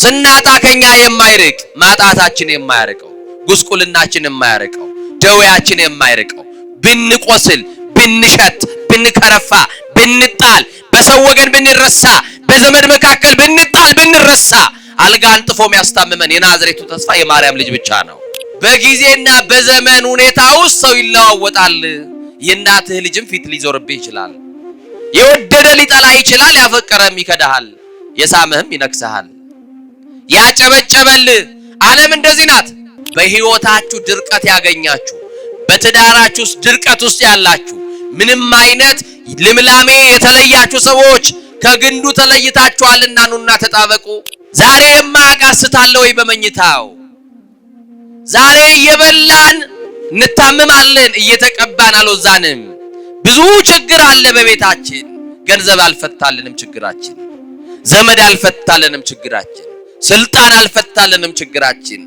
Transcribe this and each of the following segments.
ስናጣ ከኛ የማይርቅ ማጣታችን የማይርቀው ጉስቁልናችን የማይርቀው ደዌያችን የማይርቀው ብንቆስል ብንሸት ብንከረፋ ብንጣል በሰው ወገን ብንረሳ በዘመድ መካከል ብንጣል ብንረሳ አልጋ አንጥፎ የሚያስታምመን የናዝሬቱ ተስፋ የማርያም ልጅ ብቻ ነው። በጊዜና በዘመን ሁኔታ ውስጥ ሰው ይለዋወጣል። የእናትህ ልጅም ፊት ሊዞርብህ ይችላል። የወደደ ሊጠላ ይችላል። ያፈቀረም ይከዳሃል፣ የሳመህም ይነክስሃል። ያጨበጨበል ዓለም እንደዚህ ናት። በህይወታችሁ ድርቀት ያገኛችሁ፣ በትዳራችሁ ውስጥ ድርቀት ውስጥ ያላችሁ፣ ምንም አይነት ልምላሜ የተለያችሁ ሰዎች ከግንዱ ተለይታችኋልና ኑና ተጣበቁ። ዛሬ የማያቃስታለ ወይ በመኝታው? ዛሬ እየበላን እንታመማለን፣ እየተቀባን አልወዛንም። ብዙ ችግር አለ በቤታችን። ገንዘብ አልፈታልንም ችግራችን፣ ዘመድ አልፈታልንም ችግራችን፣ ስልጣን አልፈታልንም ችግራችን።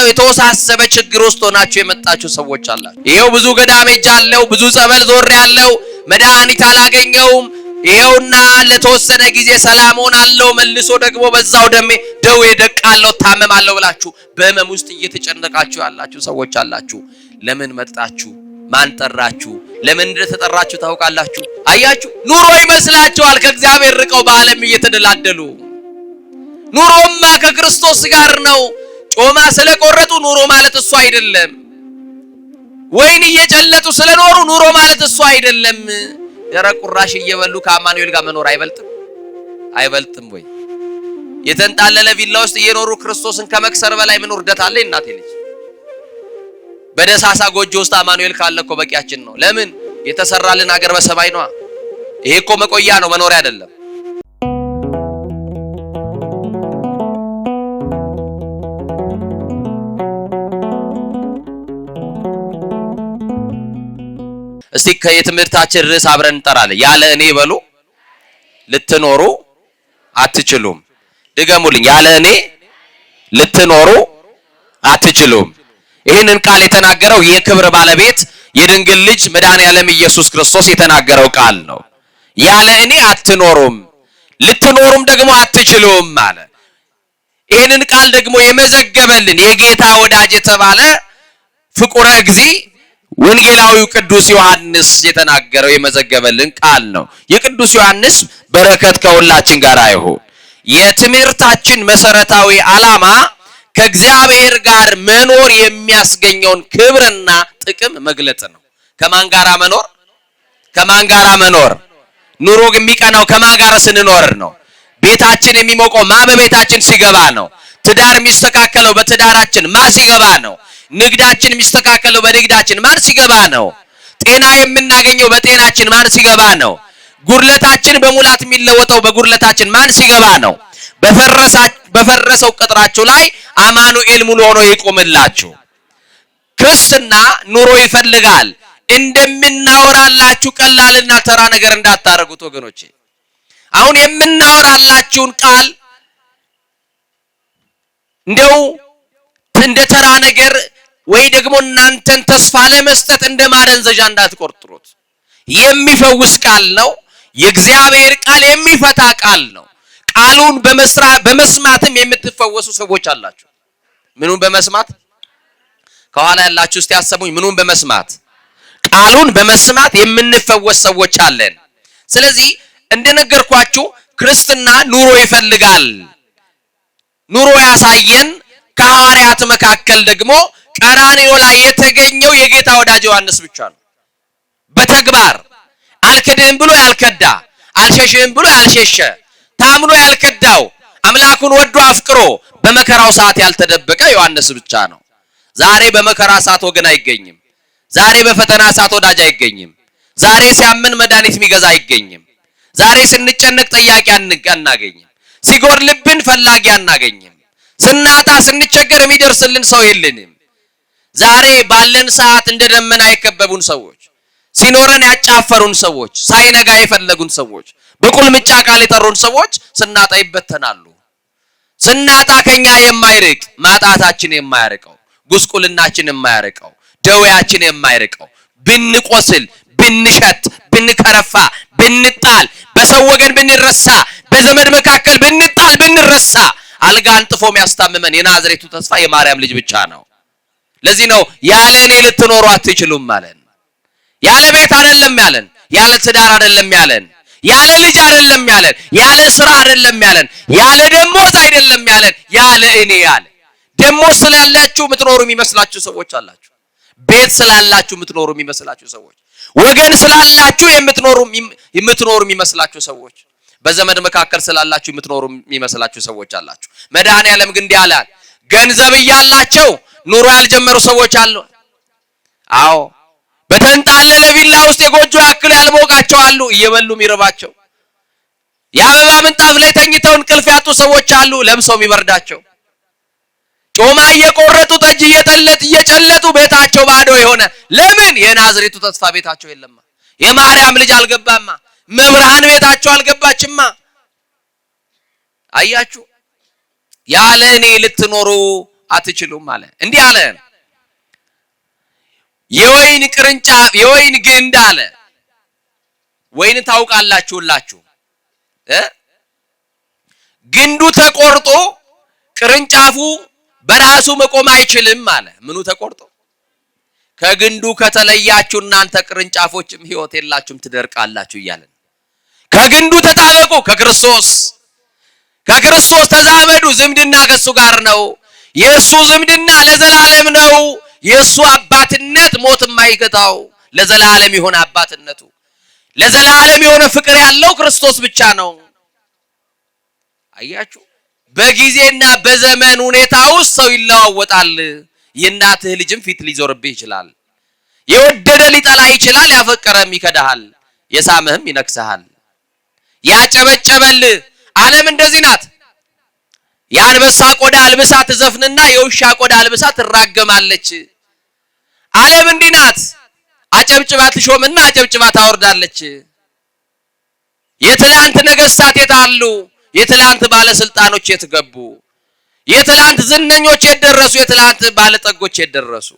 የተወሳሰበ ችግር ውስጥ ሆናችሁ የመጣችሁ ሰዎች አላችሁ። ይሄው ብዙ ገዳም ሄጃለሁ፣ ብዙ ጸበል ዞሬያለሁ፣ መድኃኒት አላገኘውም። ይሄውና ለተወሰነ ጊዜ ሰላም ሆናለሁ፣ መልሶ ደግሞ በዛው ደዌ ደቃለሁ፣ ታመማለሁ ብላችሁ በህመም ውስጥ እየተጨነቃችሁ ያላችሁ ሰዎች አላችሁ። ለምን መጣችሁ? ማን ጠራችሁ? ለምን እንደተጠራችሁ ታውቃላችሁ? አያችሁ፣ ኑሮ ይመስላችኋል ከእግዚአብሔር ርቀው በዓለም እየተደላደሉ። ኑሮማ ከክርስቶስ ጋር ነው። ጮማ ስለቆረጡ ኑሮ ማለት እሱ አይደለም። ወይን እየጨለጡ ስለኖሩ ኑሮ ማለት እሱ አይደለም። ደረቅ ቁራሽ እየበሉ ከአማኑኤል ጋር መኖር አይበልጥም? አይበልጥም ወይ? የተንጣለለ ቪላ ውስጥ እየኖሩ ክርስቶስን ከመክሰር በላይ ምን ውርደት አለ? እናቴ ልጅ በደሳሳ ጎጆ ውስጥ አማኑኤል ካለ እኮ በቂያችን ነው። ለምን? የተሰራልን ሀገር በሰማይ ነው። ይሄ እኮ መቆያ ነው፣ መኖሪያ አይደለም። እስቲ ከየትምህርታችን ርዕስ አብረን እንጠራለን። ያለ እኔ በሉ ልትኖሩ አትችሉም። ድገሙልኝ። ያለ እኔ ልትኖሩ አትችሉም። ይህንን ቃል የተናገረው የክብር ባለቤት የድንግል ልጅ መድኃኔዓለም ኢየሱስ ክርስቶስ የተናገረው ቃል ነው። ያለ እኔ አትኖሩም፣ ልትኖሩም ደግሞ አትችሉም አለ። ይህንን ቃል ደግሞ የመዘገበልን የጌታ ወዳጅ የተባለ ፍቁረ እግዚእ ወንጌላዊው ቅዱስ ዮሐንስ የተናገረው የመዘገበልን ቃል ነው። የቅዱስ ዮሐንስ በረከት ከሁላችን ጋር ይሁን። የትምህርታችን መሰረታዊ ዓላማ ከእግዚአብሔር ጋር መኖር የሚያስገኘውን ክብርና ጥቅም መግለጽ ነው። ከማን ጋር መኖር? ከማን ጋር መኖር? ኑሮ የሚቀናው ከማን ጋር ስንኖር ነው። ቤታችን የሚሞቀው በቤታችን ሲገባ ነው። ትዳር የሚስተካከለው በትዳራችን ማን ሲገባ ነው። ንግዳችን የሚስተካከለው በንግዳችን ማን ሲገባ ነው። ጤና የምናገኘው በጤናችን ማን ሲገባ ነው። ጉድለታችን በሙላት የሚለወጠው በጉድለታችን ማን ሲገባ ነው። በፈረሰው ቅጥራችሁ ላይ አማኑኤል ሙሉ ሆኖ ይቆምላችሁ። ክርስትና ኑሮ ይፈልጋል። እንደምናወራላችሁ ቀላልና ተራ ነገር እንዳታረጉት ወገኖቼ። አሁን የምናወራላችሁን ቃል እንደው እንደ ተራ ነገር ወይ ደግሞ እናንተን ተስፋ ለመስጠት እንደ ማደንዘዣ እንዳትቆርጥሩት። የሚፈውስ ቃል ነው። የእግዚአብሔር ቃል የሚፈታ ቃል ነው። ቃሉን በመስማትም የምትፈወሱ ሰዎች አላችሁ። ምኑን በመስማት? ከኋላ ያላችሁ እስቲ ያሰሙኝ። ምኑን በመስማት? ቃሉን በመስማት የምንፈወስ ሰዎች አለን። ስለዚህ እንደነገርኳችሁ ክርስትና ኑሮ ይፈልጋል። ኑሮ ያሳየን ከሐዋርያት መካከል ደግሞ ቀራንዮ ላይ የተገኘው የጌታ ወዳጅ ዮሐንስ ብቻ ነው። በተግባር አልክድህም ብሎ ያልከዳ፣ አልሸሽህም ብሎ ያልሸሸ፣ ታምኖ ያልከዳው፣ አምላኩን ወዶ አፍቅሮ በመከራው ሰዓት ያልተደበቀ ዮሐንስ ብቻ ነው። ዛሬ በመከራ ሰዓት ወገን አይገኝም። ዛሬ በፈተና ሰዓት ወዳጅ አይገኝም። ዛሬ ሲያምን መድኃኒት የሚገዛ አይገኝም። ዛሬ ስንጨነቅ ጠያቂ አናገኝም። ሲጎድልብን ፈላጊ አናገኝም። ስናጣ ስንቸገር የሚደርስልን ሰው የለንም። ዛሬ ባለን ሰዓት እንደ ደመና የከበቡን ሰዎች፣ ሲኖረን ያጫፈሩን ሰዎች፣ ሳይነጋ የፈለጉን ሰዎች፣ በቁልምጫ ቃል የጠሩን ሰዎች ስናጣ ይበተናሉ። ስናጣ ከኛ የማይርቅ ማጣታችን የማያርቀው፣ ጉስቁልናችን የማያርቀው፣ ደዌያችን የማይርቀው፣ ብንቆስል ብንሸት ብንከረፋ ብንጣል በሰው ወገን ብንረሳ በዘመድ መካከል ብንጣል ብንረሳ አልጋ አንጥፎ የሚያስታምመን የናዝሬቱ ተስፋ የማርያም ልጅ ብቻ ነው። ለዚህ ነው ያለ እኔ ልትኖሩ አትችሉም ማለት። ያለ ቤት አይደለም ያለን፣ ያለ ትዳር አይደለም ያለን፣ ያለ ልጅ አይደለም ያለን፣ ያለ ስራ አይደለም ያለን፣ ያለ ደሞዝ አይደለም ያለን፣ ያለ እኔ ያለ። ደሞዝ ስላላችሁ የምትኖሩ የሚመስላችሁ ሰዎች አላችሁ። ቤት ስላላችሁ የምትኖሩ የሚመስላችሁ ሰዎች፣ ወገን ስላላችሁ የምትኖሩ የሚመስላችሁ ሰዎች፣ በዘመድ መካከል ስላላችሁ የምትኖሩ የሚመስላችሁ ሰዎች አላችሁ። መድኃኔዓለም ግን እንዲህ አለ፣ ገንዘብ እያላቸው ኑሮ ያልጀመሩ ሰዎች አሉ። አዎ በተንጣለለ ቪላ ውስጥ የጎጆ ያክል ያልሞቃቸው አሉ፣ እየበሉ የሚርባቸው። የአበባ ምንጣፍ ላይ ተኝተው እንቅልፍ ያጡ ሰዎች አሉ፣ ለምሰው የሚበርዳቸው። ጮማ እየቆረጡ ጠጅ እየጨለጡ ቤታቸው ባዶ የሆነ ለምን? የናዝሬቱ ተስፋ ቤታቸው የለማ። የማርያም ልጅ አልገባማ። መብርሃን ቤታቸው አልገባችማ። አያችሁ፣ ያለ እኔ ልትኖሩ አትችሉም አለ። እንዲህ አለ፣ የወይን ቅርንጫፍ የወይን ግንድ አለ። ወይን ታውቃላችሁላችሁ፣ ግንዱ ተቆርጦ ቅርንጫፉ በራሱ መቆም አይችልም አለ። ምኑ ተቆርጦ? ከግንዱ ከተለያችሁ እናንተ ቅርንጫፎችም ሕይወት የላችሁም ትደርቃላችሁ እያለን። ከግንዱ ተጣበቁ፣ ከክርስቶስ ተዛመዱ። ዝምድና ከሱ ጋር ነው። የሱ ዝምድና ለዘላለም ነው። የሱ አባትነት ሞት የማይገታው ለዘላለም የሆነ አባትነቱ፣ ለዘላለም የሆነ ፍቅር ያለው ክርስቶስ ብቻ ነው። አያችሁ፣ በጊዜና በዘመን ሁኔታ ውስጥ ሰው ይለዋወጣል። የእናትህ ልጅም ፊት ሊዞርብህ ይችላል። የወደደ ሊጠላ ይችላል። ያፈቀረም ይከዳሃል፣ የሳምህም ይነክስሃል። ያጨበጨበል ዓለም እንደዚህ ናት። የአንበሳ ቆዳ አልብሳ ትዘፍንና የውሻ ቆዳ አልብሳ ትራገማለች። ዓለም እንዲህ ናት። አጨብጭባ ትሾምና አጨብጭባ ታወርዳለች። የትላንት ነገስታት የታሉ? የትላንት ባለስልጣኖች የትገቡ? የትላንት ዝነኞች የደረሱ? የትላንት ባለጠጎች የደረሱ?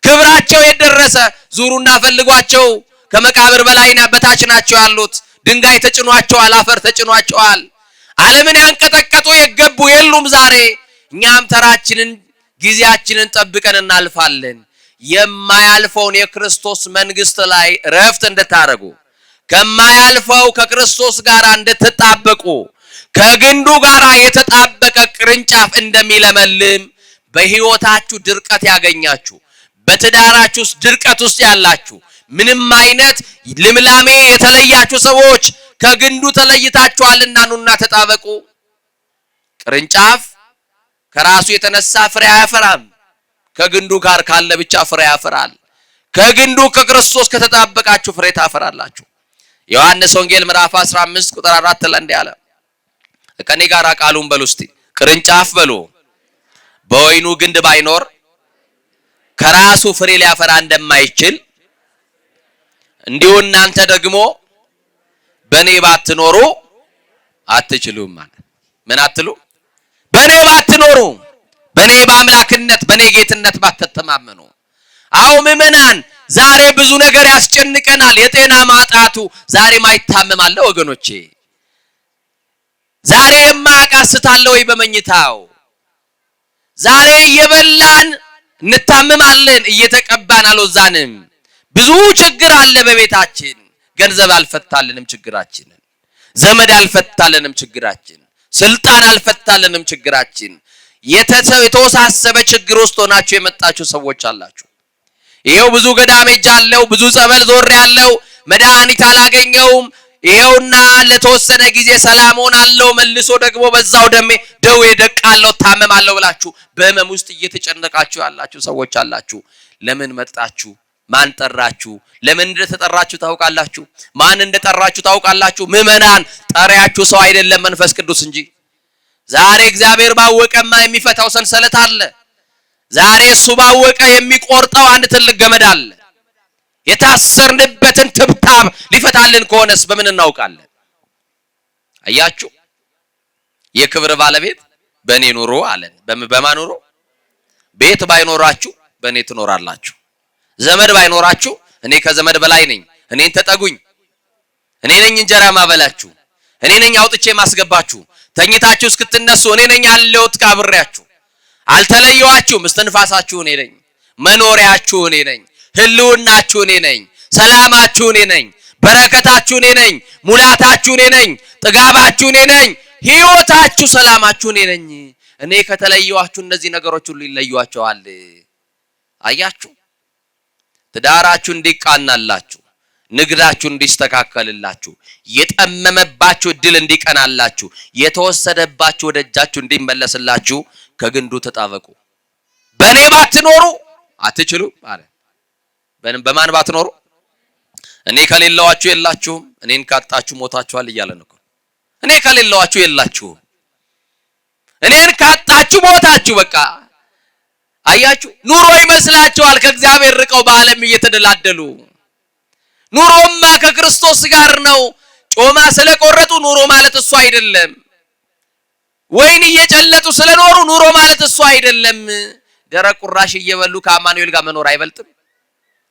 ክብራቸው የደረሰ? ዙሩና ፈልጓቸው። ከመቃብር በላይና በታች ናቸው ያሉት። ድንጋይ ተጭኗቸዋል፣ አፈር ተጭኗቸዋል። ዓለምን ያንቀጠቀጡ የገቡ የሉም ዛሬ። እኛም ተራችንን ጊዜያችንን ጠብቀን እናልፋለን። የማያልፈውን የክርስቶስ መንግስት ላይ ረፍት እንድታረጉ፣ ከማያልፈው ከክርስቶስ ጋር እንድትጣበቁ፣ ከግንዱ ጋር የተጣበቀ ቅርንጫፍ እንደሚለመልም በህይወታችሁ ድርቀት ያገኛችሁ፣ በትዳራችሁ ውስጥ ድርቀት ውስጥ ያላችሁ፣ ምንም አይነት ልምላሜ የተለያችሁ ሰዎች ከግንዱ ተለይታችኋልና ኑና ተጣበቁ። ቅርንጫፍ ከራሱ የተነሳ ፍሬ አያፈራም። ከግንዱ ጋር ካለ ብቻ ፍሬ ያፈራል። ከግንዱ ከክርስቶስ ከተጣበቃችሁ ፍሬ ታፈራላችሁ። ዮሐንስ ወንጌል ምዕራፍ 15 ቁጥር 4 ላይ እንዲህ አለ። ከኔ ጋር ቃሉን በሉ እስቲ። ቅርንጫፍ በሉ በወይኑ ግንድ ባይኖር ከራሱ ፍሬ ሊያፈራ እንደማይችል እንዲሁ እናንተ ደግሞ በኔ ባትኖሩ አትችሉም ማለት። ምን አትሉ? በኔ ባትኖሩ፣ በኔ በአምላክነት በኔ ጌትነት ባትተማመኑ። አዎ ምዕመናን፣ ዛሬ ብዙ ነገር ያስጨንቀናል። የጤና ማጣቱ ዛሬ ማይታመማለ ወገኖቼ። ዛሬ የማያቃስታለ ወይ በመኝታው። ዛሬ እየበላን እንታመማለን፣ እየተቀባን አልወዛንም። ብዙ ችግር አለ በቤታችን። ገንዘብ አልፈታልንም ችግራችንን። ዘመድ አልፈታልንም ችግራችን። ስልጣን አልፈታልንም ችግራችን። የተወሳሰበ ችግር ውስጥ ሆናችሁ የመጣችሁ ሰዎች አላችሁ። ይሄው ብዙ ገዳም ሄጃለሁ፣ ብዙ ጸበል ዞር ያለው መድኃኒት አላገኘውም። ይሄውና ለተወሰነ ጊዜ ሰላም ሆናለሁ፣ መልሶ ደግሞ በዛው ደዌ ደቃለሁ፣ ታመማለሁ ብላችሁ በህመም ውስጥ እየተጨነቃችሁ ያላችሁ ሰዎች አላችሁ። ለምን መጣችሁ? ማን ጠራችሁ? ለምን እንደተጠራችሁ ታውቃላችሁ? ማን እንደጠራችሁ ታውቃላችሁ? ምዕመናን፣ ጠሪያችሁ ሰው አይደለም መንፈስ ቅዱስ እንጂ። ዛሬ እግዚአብሔር ባወቀማ የሚፈታው ሰንሰለት አለ። ዛሬ እሱ ባወቀ የሚቆርጠው አንድ ትልቅ ገመድ አለ። የታሰርንበትን ትብታብ ሊፈታልን ከሆነስ በምን እናውቃለን? አያችሁ፣ የክብር ባለቤት በእኔ ኑሮ አለን። በማን ኑሮ? ቤት ባይኖራችሁ በእኔ ትኖራላችሁ። ዘመድ ባይኖራችሁ እኔ ከዘመድ በላይ ነኝ። እኔን ተጠጉኝ። እኔ ነኝ እንጀራ ማበላችሁ። እኔ ነኝ አውጥቼ ማስገባችሁ። ተኝታችሁ እስክትነሱ እኔ ነኝ ያለሁት ካብሬያችሁ። አልተለየዋችሁም። እስትንፋሳችሁ እኔ ነኝ። መኖሪያችሁ እኔ ነኝ። ህልውናችሁ እኔ ነኝ። ሰላማችሁ እኔ ነኝ። በረከታችሁ እኔ ነኝ። ሙላታችሁ እኔ ነኝ። ጥጋባችሁ እኔ ነኝ። ህይወታችሁ፣ ሰላማችሁ እኔ ነኝ። እኔ ከተለየዋችሁ እነዚህ ነገሮች ሁሉ ይለዩዋቸዋል። አያችሁ? ትዳራችሁ እንዲቃናላችሁ፣ ንግዳችሁ እንዲስተካከልላችሁ፣ የጠመመባችሁ እድል እንዲቀናላችሁ፣ የተወሰደባችሁ ወደ እጃችሁ እንዲመለስላችሁ ከግንዱ ተጣበቁ። በእኔ ባትኖሩ አትችሉም አለ። በማን ባትኖሩ? እኔ ከሌለዋችሁ የላችሁም፣ እኔን ካጣችሁ ሞታችኋል እያለ ነው። እኔ ከሌለዋችሁ የላችሁም፣ እኔን ካጣችሁ ሞታችሁ በቃ። አያችሁ? ኑሮ ይመስላችኋል ከእግዚአብሔር ርቀው በዓለም እየተደላደሉ። ኑሮማ ከክርስቶስ ጋር ነው። ጮማ ስለቆረጡ ኑሮ ማለት እሱ አይደለም። ወይን እየጨለጡ ስለኖሩ ኑሮ ማለት እሱ አይደለም። ደረቅ ቁራሽ እየበሉ ከአማኑኤል ጋር መኖር አይበልጥም?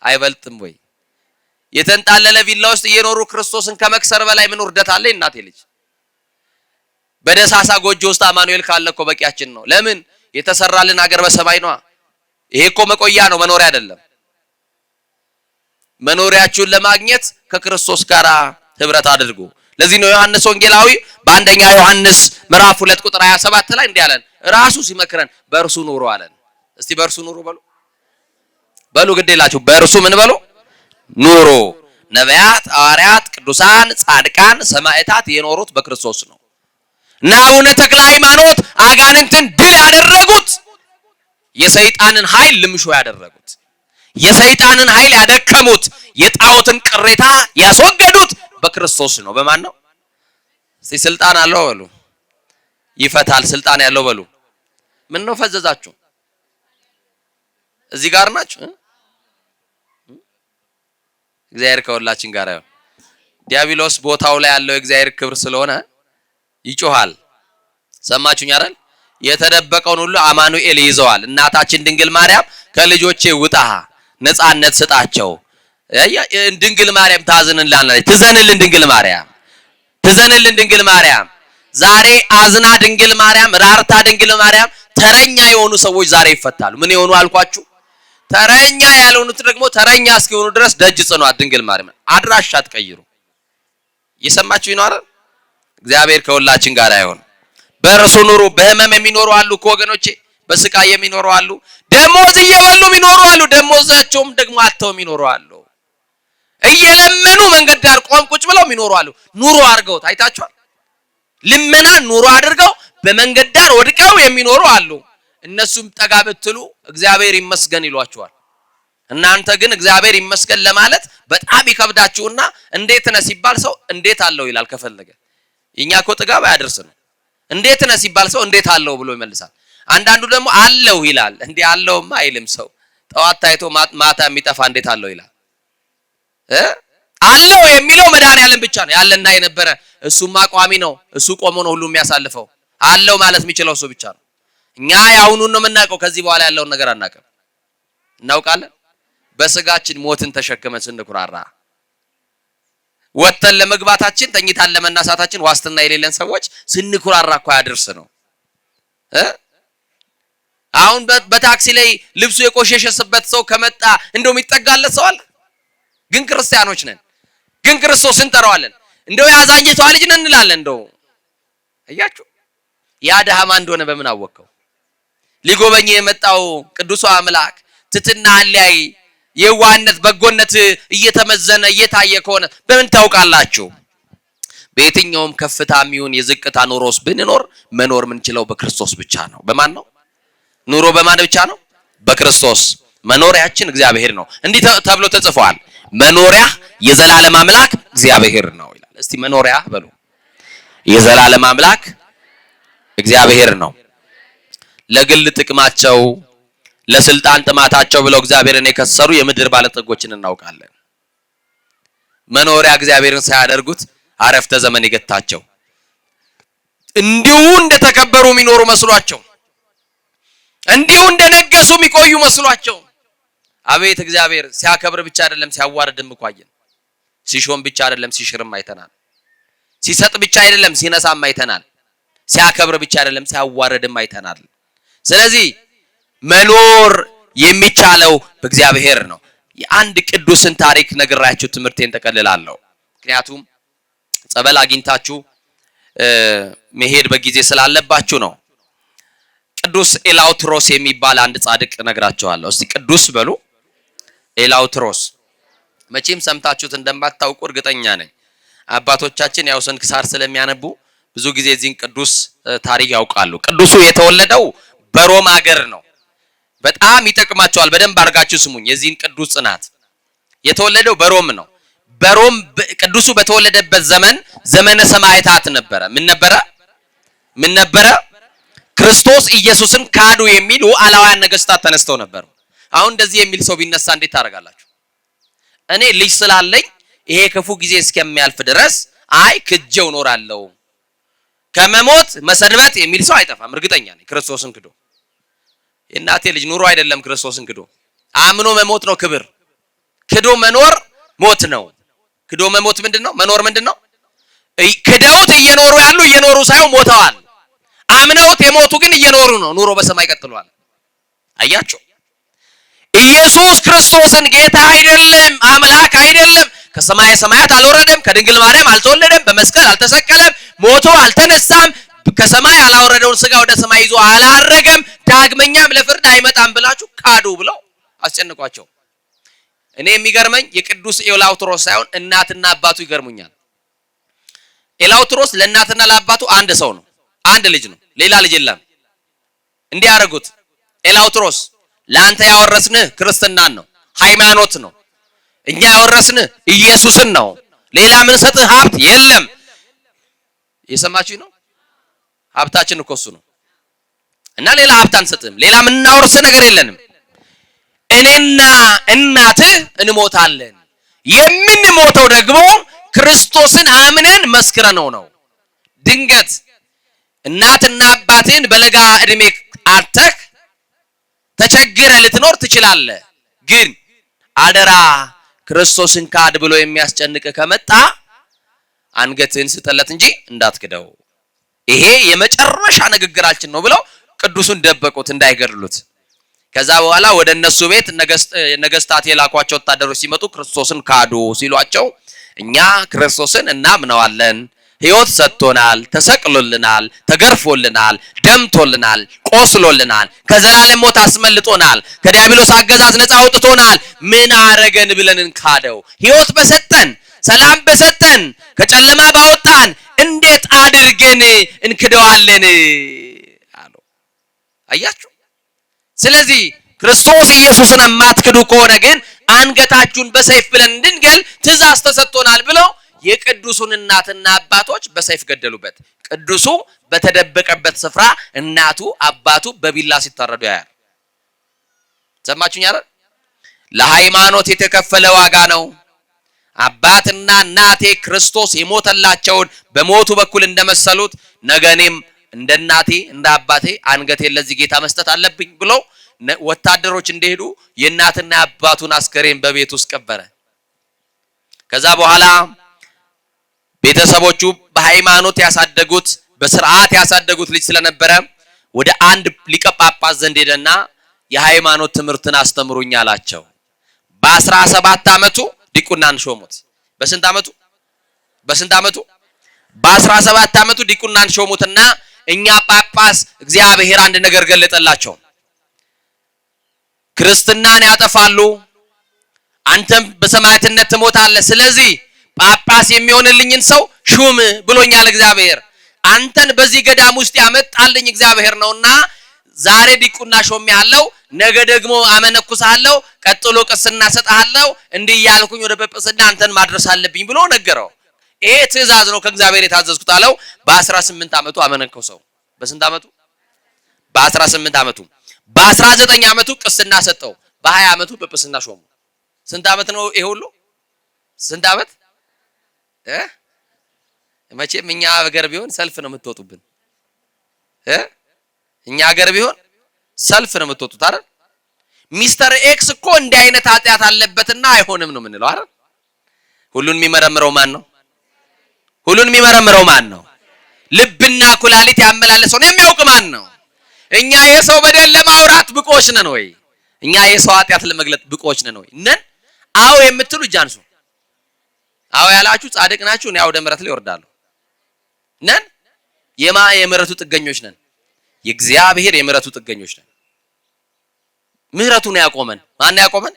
አይበልጥም ወይ? የተንጣለለ ቪላ ውስጥ እየኖሩ ክርስቶስን ከመክሰር በላይ ምን ውርደት አለ? እናቴ ልጅ በደሳሳ ጎጆ ውስጥ አማኑኤል ካለ እኮ በቂያችን ነው። ለምን? የተሰራልን ሀገር በሰማይ ነው። ይሄ እኮ መቆያ ነው፣ መኖሪያ አይደለም። መኖሪያችሁን ለማግኘት ከክርስቶስ ጋር ህብረት አድርጉ። ለዚህ ነው ዮሐንስ ወንጌላዊ በአንደኛ ዮሐንስ ምዕራፍ 2 ቁጥር 27 ላይ እንዲህ አለን፣ ራሱ ሲመክረን በእርሱ ኑሩ አለን። እስቲ በእርሱ ኑሩ በሉ ግዴላችሁ፣ በእርሱ ምን በሉ ኑሩ። ነቢያት፣ ሐዋርያት፣ ቅዱሳን፣ ጻድቃን፣ ሰማዕታት የኖሩት በክርስቶስ ነው። እና አቡነ ተክለ ሃይማኖት አጋንንትን ድል ያደረጉት፣ የሰይጣንን ኃይል ልምሾ ያደረጉት፣ የሰይጣንን ኃይል ያደከሙት፣ የጣዖትን ቅሬታ ያስወገዱት በክርስቶስ ነው። በማን ነው? እስቲ ስልጣን አለው በሉ። ይፈታል ስልጣን ያለው በሉ። ምን ነው ፈዘዛችሁ? እዚህ ጋር ናችሁ። እግዚአብሔር ከሁላችን ጋር ይሁን። ዲያብሎስ ቦታው ላይ ያለው እግዚአብሔር ክብር ስለሆነ ይጮሃል። ሰማችሁኝ አይደል? የተደበቀውን ሁሉ አማኑኤል ይዘዋል። እናታችን ድንግል ማርያም ከልጆቼ ውጣ ነፃነት ስጣቸው። ድንግል ማርያም ታዝንልናለች። ትዘንልን ድንግል ማርያም፣ ትዘንልን ድንግል ማርያም። ዛሬ አዝና ድንግል ማርያም፣ ራርታ ድንግል ማርያም ተረኛ የሆኑ ሰዎች ዛሬ ይፈታሉ። ምን የሆኑ አልኳችሁ? ተረኛ ያልሆኑት ደግሞ ተረኛ እስኪሆኑ ድረስ ደጅ ጽኗት ድንግል ማርያም። አድራሻ አትቀይሩ። እየሰማችሁ ይኖር። እግዚአብሔር ከሁላችን ጋር ይሁን። በእርሱ ኑሩ። በህመም የሚኖሩ አሉ እኮ ወገኖቼ፣ በስቃይ የሚኖሩ አሉ። ደሞዝ እየበሉ የሚኖሩ አሉ። ደሞዛቸውም ደግሞ አጥተው የሚኖሩ አሉ። እየለመኑ መንገድ ዳር ቁጭ ብለው የሚኖሩ አሉ። ኑሮ አድርገው ታይታችኋል። ልመና ኑሮ አድርገው በመንገድ ዳር ወድቀው የሚኖሩ አሉ። እነሱም ጠጋ ብትሉ እግዚአብሔር ይመስገን ይሏቸዋል። እናንተ ግን እግዚአብሔር ይመስገን ለማለት በጣም ይከብዳችሁና እንዴት ነህ ሲባል ሰው እንዴት አለው ይላል ከፈለገ። እኛ እኮ ጥጋብ አያደርስንም። እንዴት ነህ ሲባል ሰው እንዴት አለው ብሎ ይመልሳል። አንዳንዱ ደግሞ አለው ይላል። እንዴ አለውማ አይልም ሰው። ጠዋት ታይቶ ማታ የሚጠፋ እንዴት አለው ይላል። አለው የሚለው መድኃኒዓለም ብቻ ነው ያለና የነበረ። እሱማ ቋሚ ነው። እሱ ቆሞ ነው ሁሉ የሚያሳልፈው። አለው ማለት የሚችለው እሱ ብቻ ነው። እኛ ያውኑን ነው የምናውቀው። ከዚህ በኋላ ያለውን ነገር አናውቅም። እናውቃለን። በስጋችን ሞትን ተሸክመን ስንኩራራ ወተን ለመግባታችን ተኝታን ለመናሳታችን ዋስትና የሌለን ሰዎች ስንኩራራ እኮ ያደርስ ነው። አሁን በታክሲ ላይ ልብሱ የቆሸሸበት ሰው ከመጣ እንደው የሚጠጋለት ሰው አለ? ግን ክርስቲያኖች ነን። ግን ክርስቶስ እንጠራዋለን። እንደው ያዛኝቷ ልጅ ነን እንላለን። እንደው አያችሁ ያ ደሃ ማን እንደሆነ በምን አወቀው? ሊጎበኝ የመጣው ቅዱሱ አምላክ ትትና አለያይ የዋህነት በጎነት እየተመዘነ እየታየ ከሆነ በምን ታውቃላችሁ? በየትኛውም ከፍታም ይሁን የዝቅታ ኑሮስ ብንኖር መኖር የምንችለው በክርስቶስ ብቻ ነው። በማን ነው? ኑሮ በማን ብቻ ነው? በክርስቶስ። መኖሪያችን እግዚአብሔር ነው። እንዲህ ተብሎ ተጽፏል። መኖሪያ የዘላለም አምላክ እግዚአብሔር ነው ይላል። እስቲ መኖሪያ በሉ። የዘላለም አምላክ እግዚአብሔር ነው። ለግል ጥቅማቸው ለስልጣን ጥማታቸው ብለው እግዚአብሔርን የከሰሩ የምድር ባለጠጎችን እናውቃለን። መኖሪያ እግዚአብሔርን ሳያደርጉት አረፍተ ዘመን የገታቸው እንዲሁ እንደተከበሩ የሚኖሩ መስሏቸው፣ እንዲሁ እንደነገሱ የሚቆዩ መስሏቸው። አቤት እግዚአብሔር ሲያከብር ብቻ አይደለም ሲያዋርድም እኮ አየን። ሲሾም ብቻ አይደለም ሲሽርም አይተናል። ሲሰጥ ብቻ አይደለም ሲነሳም አይተናል። ሲያከብር ብቻ አይደለም ሲያዋረድም አይተናል። ስለዚህ መኖር የሚቻለው በእግዚአብሔር ነው። የአንድ ቅዱስን ታሪክ ነግራችሁ ትምህርቴን ተቀልላለሁ። ምክንያቱም ጸበል አግኝታችሁ መሄድ በጊዜ ስላለባችሁ ነው። ቅዱስ ኤላውትሮስ የሚባል አንድ ጻድቅ ነግራችኋለሁ። እስቲ ቅዱስ በሉ። ኤላውትሮስ መቼም ሰምታችሁት እንደማታውቁ እርግጠኛ ነኝ። አባቶቻችን ያው ስንክሳር ስለሚያነቡ ብዙ ጊዜ እዚህን ቅዱስ ታሪክ ያውቃሉ። ቅዱሱ የተወለደው በሮም ሀገር ነው። በጣም ይጠቅማቸዋል። በደንብ አድርጋችሁ ስሙኝ። የዚህን ቅዱስ ጽናት የተወለደው በሮም ነው። በሮም ቅዱሱ በተወለደበት ዘመን ዘመነ ሰማዕታት ነበረ። ምን ነበረ? ክርስቶስ ኢየሱስን ካዱ የሚሉ አላውያን ነገስታት ተነስተው ነበር። አሁን እንደዚህ የሚል ሰው ቢነሳ እንዴት ታደርጋላችሁ? እኔ ልጅ ስላለኝ ይሄ ክፉ ጊዜ እስከሚያልፍ ድረስ ክጄው ኖራለሁ ከመሞት መሰንበት የሚል ሰው አይጠፋም። እርግጠኛ ነኝ። ክርስቶስን ክዶ የእናቴ ልጅ ኑሮ አይደለም። ክርስቶስን ክዶ አምኖ መሞት ነው ክብር። ክዶ መኖር ሞት ነው። ክዶ መሞት ምንድነው? መኖር ምንድነው? ክደውት እየኖሩ ያሉ እየኖሩ ሳይሆን ሞተዋል። አምነውት የሞቱ ግን እየኖሩ ነው። ኑሮ በሰማይ ቀጥሏል። አያችሁ? ኢየሱስ ክርስቶስን ጌታ አይደለም፣ አምላክ አይደለም፣ ከሰማይ ሰማያት አልወረደም፣ ከድንግል ማርያም አልተወለደም፣ በመስቀል አልተሰቀለም፣ ሞቶ አልተነሳም፣ ከሰማይ አላወረደውን ስጋ ወደ ሰማይ ይዞ አላረገም፣ ዳግመኛም ለፍርድ አይመጣም ብላችሁ ካዱ ብለው አስጨንቋቸው። እኔ የሚገርመኝ የቅዱስ ኤላውትሮስ ሳይሆን እናትና አባቱ ይገርሙኛል። ኤላውትሮስ ለእናትና ለአባቱ አንድ ሰው ነው፣ አንድ ልጅ ነው፣ ሌላ ልጅ የለም። እንዲህ ያደረጉት ኤላውትሮስ ለአንተ ያወረስንህ ክርስትናን ነው፣ ሃይማኖት ነው። እኛ ያወረስንህ ኢየሱስን ነው። ሌላ ምን ሰጥህ ሀብት የለም። የሰማችሁ ነው? ሀብታችን እኮ እሱ ነው እና ሌላ ሀብት አንሰጥም። ሌላ ምን እናወርስ ነገር የለንም። እኔና እናትህ እንሞታለን። የምንሞተው ደግሞ ክርስቶስን አምነን መስክረነው ነው። ድንገት እናትና አባትህን በለጋ እድሜ አጥተህ ተቸግረህ ልትኖር ትችላለህ። ግን አደራ ክርስቶስን ካድ ብሎ የሚያስጨንቅ ከመጣ አንገትህን ስጠለት እንጂ እንዳትክደው። ይሄ የመጨረሻ ንግግራችን ነው ብለው ቅዱሱን ደበቁት እንዳይገድሉት። ከዛ በኋላ ወደ እነሱ ቤት ነገስታት የላኳቸው ወታደሮች ሲመጡ ክርስቶስን ካዱ ሲሏቸው እኛ ክርስቶስን እናምነዋለን፣ ሕይወት ሰጥቶናል፣ ተሰቅሎልናል፣ ተገርፎልናል፣ ደምቶልናል፣ ቆስሎልናል፣ ከዘላለም ሞት አስመልጦናል፣ ከዲያብሎስ አገዛዝ ነፃ አውጥቶናል። ምን አረገን ብለን እንካደው? ሕይወት በሰጠን ሰላም በሰጠን ከጨለማ ባወጣን እንዴት አድርገን እንክደዋለን አሉ። አያችሁ? ስለዚህ ክርስቶስ ኢየሱስን የማትክዱ ከሆነ ግን አንገታችሁን በሰይፍ ብለን እንድንገል ትእዛዝ ተሰጥቶናል ብለው የቅዱሱን እናትና አባቶች በሰይፍ ገደሉበት። ቅዱሱ በተደበቀበት ስፍራ እናቱ አባቱ በቢላ ሲታረዱ ያያል። ሰማችሁኝ አይደል? ለሃይማኖት የተከፈለ ዋጋ ነው። አባትና እናቴ ክርስቶስ የሞተላቸውን በሞቱ በኩል እንደመሰሉት ነገ እኔም እንደ እናቴ እንደ አባቴ አንገቴን ለዚህ ጌታ መስጠት አለብኝ ብሎ ወታደሮች እንደሄዱ የእናትና አባቱን አስከሬን በቤት ውስጥ ቀበረ። ከዛ በኋላ ቤተሰቦቹ በሃይማኖት ያሳደጉት በስርዓት ያሳደጉት ልጅ ስለነበረ ወደ አንድ ሊቀ ጳጳስ ዘንድ ሄደና የሃይማኖት ትምህርትን አስተምሩኝ አላቸው። በ17 ዓመቱ ዲቁናን ሾሙት። በስንት ዓመቱ? በ17 ዓመቱ ዲቁናን ሾሙትና እኛ ጳጳስ እግዚአብሔር አንድ ነገር ገለጠላቸው። ክርስትናን ያጠፋሉ፣ አንተም በሰማዕትነት ትሞታለህ። ስለዚህ ጳጳስ የሚሆንልኝን ሰው ሹም ብሎኛል እግዚአብሔር። አንተን በዚህ ገዳም ውስጥ ያመጣልኝ እግዚአብሔር ነውና ዛሬ ዲቁና ሾሜሃለሁ፣ ነገ ደግሞ አመነኩሳለሁ፣ ቀጥሎ ቅስና ሰጣለሁ፣ እንዲህ ያልኩኝ ወደ ጵጵስና አንተን ማድረስ አለብኝ ብሎ ነገረው። ይሄ ትእዛዝ ነው ከእግዚአብሔር የታዘዝኩት አለው። በ18 ዓመቱ አመነኮሰው። በስንት ዓመቱ? በ18 ዓመቱ። በ19 ዓመቱ ቅስና ሰጠው። በ20 ዓመቱ ጵጵስና ሾሙ። ስንት ዓመት ነው ይሄ ሁሉ? ስንት ዓመት? መቼም እኛ ሀገር ቢሆን ሰልፍ ነው የምትወጡብን። እኛ ሀገር ቢሆን ሰልፍ ነው የምትወጡት አይደል? ሚስተር ኤክስ እኮ እንዲህ አይነት ኃጢአት አለበትና አይሆንም ነው የምንለው አይደል? ሁሉን የሚመረምረው ማን ነው? ልብና ኩላሊት ያመላለሰውን የሚያውቅ ማን ነው? እኛ የሰው በደል ለማውራት ብቆች ነን ወይ? እኛ የሰው ኃጢአት ለመግለጥ ብቆች ነን ወይ? ነን? አዎ የምትሉ እጅ አንሱ። አዎ ያላችሁ ጻድቅ ናችሁ። እኔ ወደ ምሕረት ላይ እወርዳለሁ። ነን? የምሕረቱ ጥገኞች ነን። የእግዚአብሔር የምሕረቱ ጥገኞች ነን። ምሕረቱን ያቆመን ማን ያቆመን?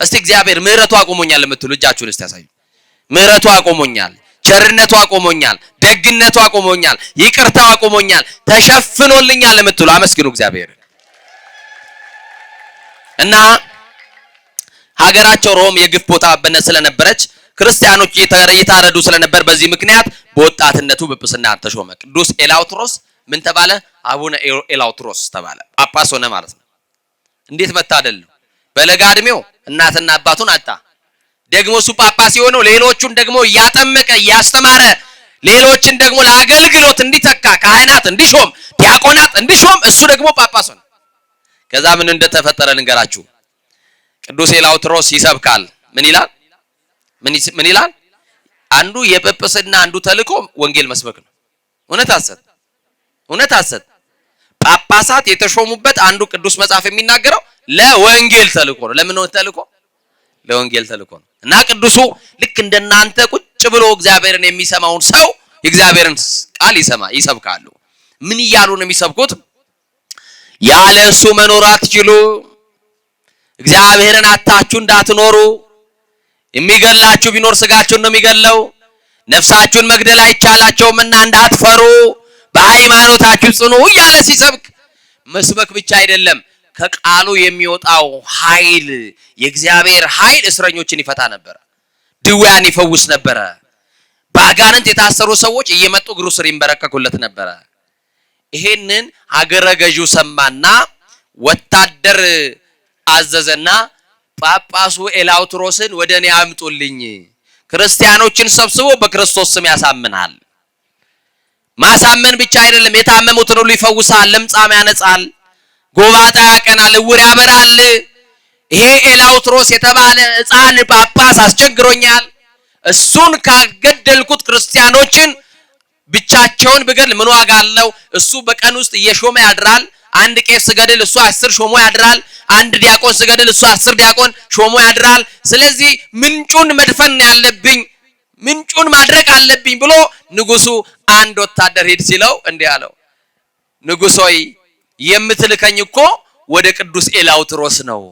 እስቲ እግዚአብሔር ምሕረቱ አቆሞኛል የምትሉ እጃችሁን እስቲ ያሳዩ። ምሕረቱ አቆሞኛል፣ ቸርነቱ አቆሞኛል፣ ደግነቱ አቆሞኛል፣ ይቅርታው አቆሞኛል፣ ተሸፍኖልኛል የምትሉ አመስግኑ እግዚአብሔር። እና ሀገራቸው ሮም የግፍ ቦታ ስለነበረች ክርስቲያኖች እየታረዱ ስለነበር በዚህ ምክንያት በወጣትነቱ ጵጵስና ተሾመ። ቅዱስ ኤላውትሮስ ምን ተባለ? አቡነ ኤላውትሮስ ተባለ። ጳጳስ ሆነ ማለት ነው። እንዴት መታደል ነው! በለጋ እድሜው እናትና አባቱን አጣ። ደግሞ እሱ ጳጳስ የሆነው ሌሎቹን ደግሞ እያጠመቀ እያስተማረ ሌሎችን ደግሞ ለአገልግሎት እንዲተካ ካህናት እንዲሾም ዲያቆናት እንዲሾም እሱ ደግሞ ጳጳስ ሆነ። ከዛ ምን እንደተፈጠረ ልንገራችሁ። ቅዱስ ኤላውትሮስ ይሰብካል። ምን ይላል? አንዱ የጵጵስና አንዱ ተልእኮ ወንጌል መስበክ ነው። እውነት ሐሰት ጳጳሳት የተሾሙበት አንዱ ቅዱስ መጽሐፍ የሚናገረው ለወንጌል ተልእኮ ነው። ለምን ተልእኮ? ለወንጌል ተልእኮ ነው። እና ቅዱሱ ልክ እንደናንተ ቁጭ ብሎ እግዚአብሔርን የሚሰማውን ሰው የእግዚአብሔርን ቃል ይሰብካሉ። ምን እያሉ ነው የሚሰብኩት? ያለ እሱ መኖር አትችሉ፣ እግዚአብሔርን አታችሁ እንዳትኖሩ፣ የሚገላችሁ ቢኖር ስጋችሁን ነው የሚገለው፣ ነፍሳችሁን መግደል አይቻላቸውምና እንዳትፈሩ፣ በሃይማኖታችሁ ጽኑ እያለ ሲሰብክ መስበክ ብቻ አይደለም፣ ከቃሉ የሚወጣው ኃይል የእግዚአብሔር ኃይል እስረኞችን ይፈታ ነበር፣ ድውያን ይፈውስ ነበር፣ በአጋንንት የታሰሩ ሰዎች እየመጡ እግሩ ስር ይንበረከኩለት ነበር። ይሄንን ሀገረ ገዢው ሰማና ወታደር አዘዘና ጳጳሱ ኤላውትሮስን ወደ እኔ አምጡልኝ፣ ክርስቲያኖችን ሰብስቦ በክርስቶስ ስም ያሳምናል። ማሳመን ብቻ አይደለም፣ የታመሙትን ሁሉ ይፈውሳል፣ ለምጻም ያነጻል፣ ጎባጣ ያቀናል፣ ዕውር ያበራል። ይሄ ኤላውትሮስ የተባለ ሕፃን ጳጳስ አስቸግሮኛል። እሱን ካገደልኩት ክርስቲያኖችን ብቻቸውን ብገል ምን ዋጋ አለው? እሱ በቀን ውስጥ እየሾመ ያድራል። አንድ ቄስ ስገድል እሱ 10 ሾሞ ያድራል። አንድ ዲያቆን ስገድል እሱ 10 ዲያቆን ሾሞ ያድራል። ስለዚህ ምንጩን መድፈን ያለብኝ፣ ምንጩን ማድረቅ አለብኝ ብሎ ንጉሱ አንድ ወታደር ሄድ ሲለው እንዲህ አለው፣ ንጉሥ ሆይ የምትልከኝ እኮ ወደ ቅዱስ ኤላውትሮስ ነው።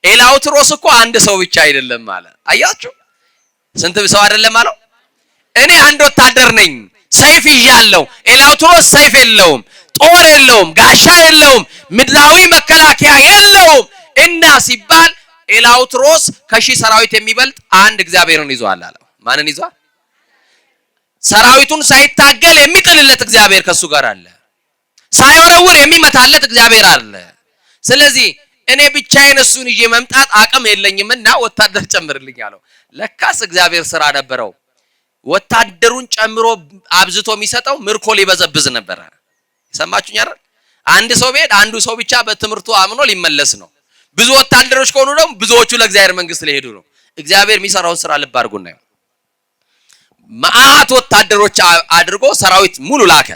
ኤላውትሮስ እኮ አንድ ሰው ብቻ አይደለም አለ። አያችሁ ስንት ሰው አይደለም አለው። እኔ አንድ ወታደር ነኝ፣ ሰይፍ ይዣለሁ። ኤላውትሮስ ሰይፍ የለውም፣ ጦር የለውም፣ ጋሻ የለውም፣ ምድራዊ መከላከያ የለውም። እና ሲባል ኤላውትሮስ ከሺህ ሰራዊት የሚበልጥ አንድ እግዚአብሔርን ይዟል አለ። ማንን ይዟል? ሰራዊቱን ሳይታገል የሚጥልለት እግዚአብሔር ከሱ ጋር አለ። ሳይወረውር የሚመታለት እግዚአብሔር አለ። ስለዚህ እኔ ብቻዬን እሱን ይዤ መምጣት አቅም የለኝምና ወታደር ጨምርልኝ አለው። ለካስ እግዚአብሔር ስራ ነበረው። ወታደሩን ጨምሮ አብዝቶ የሚሰጠው ምርኮ ሊበዘብዝ ነበረ። ሰማችሁኝ አይደል? አንድ ሰው ቤት አንዱ ሰው ብቻ በትምህርቱ አምኖ ሊመለስ ነው። ብዙ ወታደሮች ከሆኑ ደግሞ ብዙዎቹ ለእግዚአብሔር መንግስት ሊሄዱ ነው። እግዚአብሔር የሚሰራውን ስራ ልብ አድርጉና መዓት ወታደሮች አድርጎ ሰራዊት ሙሉ ላከ።